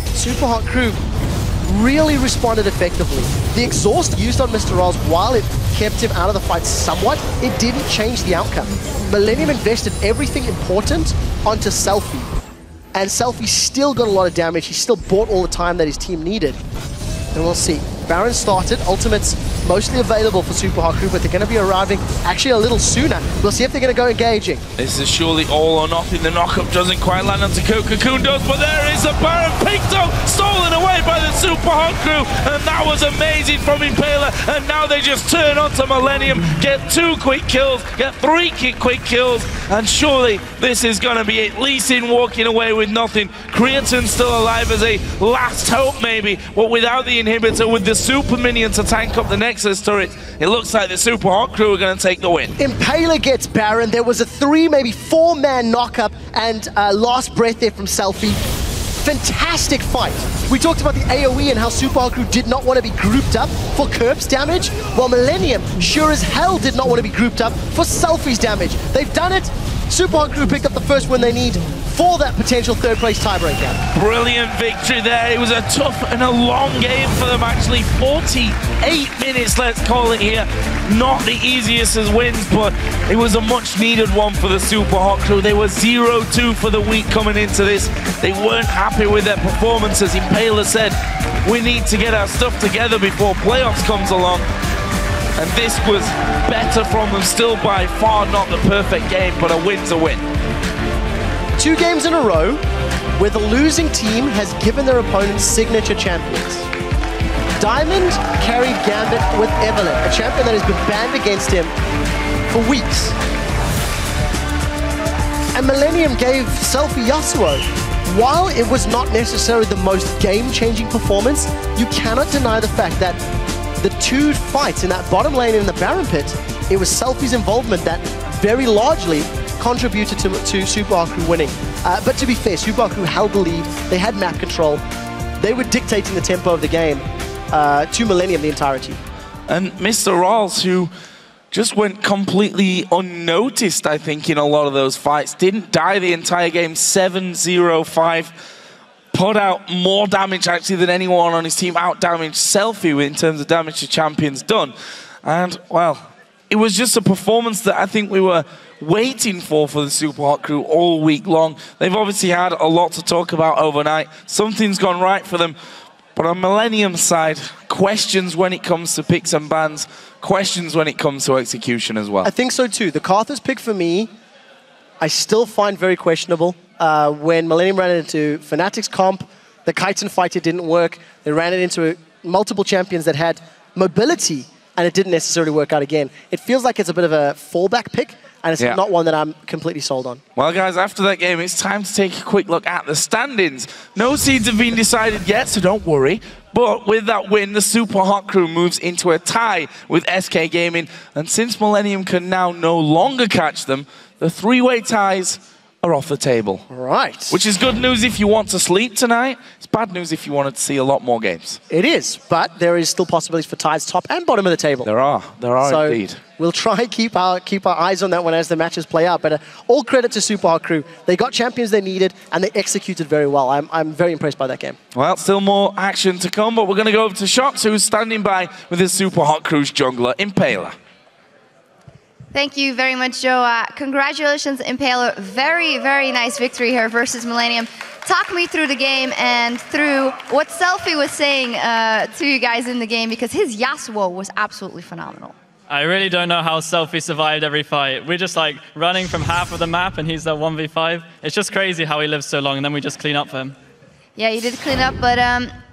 Super Hot Crew really responded effectively. The exhaust used on MrRalleZ, while it kept him out of the fight somewhat, it didn't change the outcome. Millennium invested everything important onto SELFIE. And SELFIE still got a lot of damage. He still bought all the time that his team needed. And we'll see. Baron started. Ultimate's mostly available for Super Hot Crew, but they're going to be arriving actually a little sooner. We'll see if they're going to go engaging. This is surely all or nothing. The knockup doesn't quite land onto Cocoon does, but there is a Baron picked up, stolen away by the Super Hot Crew, and that was amazing from Impaler. And now they just turn onto Millennium, get 2 quick kills, get 3 quick kills, and surely this is going to be at least in walking away with nothing. Creaton still alive as a last hope maybe, but without the inhibitor, with the super minion to tank up the Nexus turret, it looks like the Super Hot Crew are going to take the win. Impaler gets Baron. There was a 3, maybe 4-man knockup and last breath there from SELFIE. Fantastic fight. We talked about the AoE and how Super Hot Crew did not want to be grouped up for Kerp's damage, while Millennium sure as hell did not want to be grouped up for SELFIE's damage. They've done it. Super Hot Crew picked up the first win they need for that potential third-place tiebreaker. Brilliant victory there. It was a tough and a long game for them, actually. 48 minutes, let's call it here. Not the easiest as wins, but it was a much-needed one for the Super Hot Crew. They were 0-2 for the week coming into this. They weren't happy with their performances. Impaler said, we need to get our stuff together before playoffs comes along. And this was better from them, still by far not the perfect game, but a win's a win. 2 games in a row where the losing team has given their opponents signature champions. Diamond carried Gambit with Evelyn, a champion that has been banned against him for weeks. And Millennium gave SELFIE Yasuo. While it was not necessarily the most game-changing performance, you cannot deny the fact that the 2 fights in that bottom lane in the Baron pit, it was SELFIE's involvement that very largely contributed to Super Hot Crew winning. But to be fair, Super Hot Crew held the lead. They had map control. They were dictating the tempo of the game to Millennium the entirety. And MrRalleZ, who just went completely unnoticed, I think, in a lot of those fights, didn't die the entire game, 7-0-5. Put out more damage actually than anyone on his team, out-damaged SELFIE in terms of damage to champions done. And, well, it was just a performance that I think we were waiting for the Super Hot Crew all week long. They've obviously had a lot to talk about overnight. Something's gone right for them. But on Millennium's side, questions when it comes to picks and bans, questions when it comes to execution as well. I think so too. The Karthus pick for me, I still find very questionable. When Millennium ran it into Fnatic's comp, the Kyten fight, it didn't work. They ran it into multiple champions that had mobility, and it didn't necessarily work out again. It feels like it's a bit of a fallback pick, and it's not one that I'm completely sold on. Well, guys, after that game, it's time to take a quick look at the standings. No seeds have been decided yet, so don't worry. But with that win, the Super Hot Crew moves into a tie with SK Gaming. And since Millennium can now no longer catch them, the 3-way ties are off the table. Right. Which is good news if you want to sleep tonight. It's bad news if you wanted to see a lot more games. It is, but there is still possibilities for ties top and bottom of the table. There are so indeed. We'll try and keep our eyes on that one as the matches play out. But all credit to Super Hot Crew. They got champions they needed, and they executed very well. I'm very impressed by that game. Well, still more action to come, but we're going to go over to Shox, who's standing by with his Super Hot Crew's jungler, Impaler. Thank you very much, Joe. Congratulations, Impaler. Very, very nice victory here versus Millennium. Talk me through the game and through what SELFIE was saying to you guys in the game, because his Yasuo was absolutely phenomenal. I really don't know how SELFIE survived every fight. We're just like running from half of the map and he's there 1v5. It's just crazy how he lives so long, and then we just clean up for him. Yeah, you did clean up, but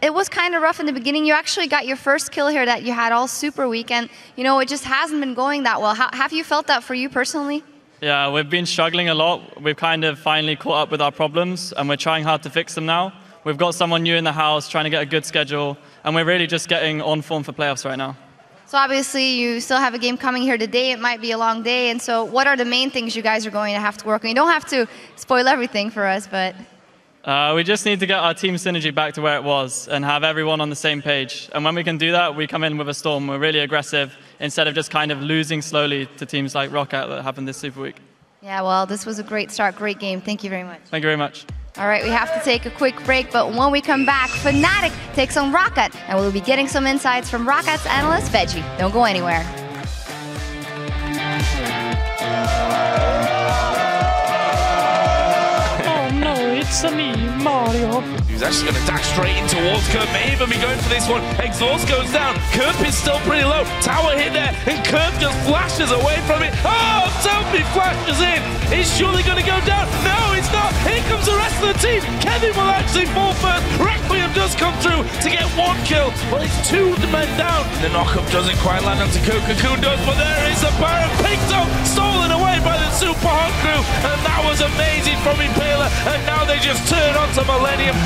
it was kind of rough in the beginning. You actually got your first kill here that you had all super weak, and you know, it just hasn't been going that well. Have you felt that for you personally? Yeah, we've been struggling a lot. We've kind of finally caught up with our problems, and we're trying hard to fix them now. We've got someone new in the house, trying to get a good schedule, and we're really just getting on form for playoffs right now. So obviously you still have a game coming here today. It might be a long day, and so what are the main things you guys are going to have to work on? You don't have to spoil everything for us, but... We just need to get our team synergy back to where it was and have everyone on the same page. And when we can do that, we come in with a storm. We're really aggressive instead of just kind of losing slowly to teams like Rocket that happened this Super Week. Yeah, well, this was a great start, great game. Thank you very much. Thank you very much. All right, we have to take a quick break, but when we come back, Fnatic takes on Rocket, and we'll be getting some insights from Rocket's analyst, Veggie. Don't go anywhere. It's a me, Mario. He's actually going to dash straight in towards Kerp. May even be going for this one. Exhaust goes down. Kerp is still pretty low. Tower hit there, and Kerp just flashes away from it. Oh, SELFIE flashes in. Is surely going to go down? No, it's not. Here comes the rest of the team. Kevin will actually fall first. Requiem does come through to get 1 kill. Well, it's 2 men down. The knockup doesn't quite land onto Cocoon does, but there is the Baron picked up, stolen away by the Super Hot crew, and that was amazing from Impaler, and now they just turn onto Millennium.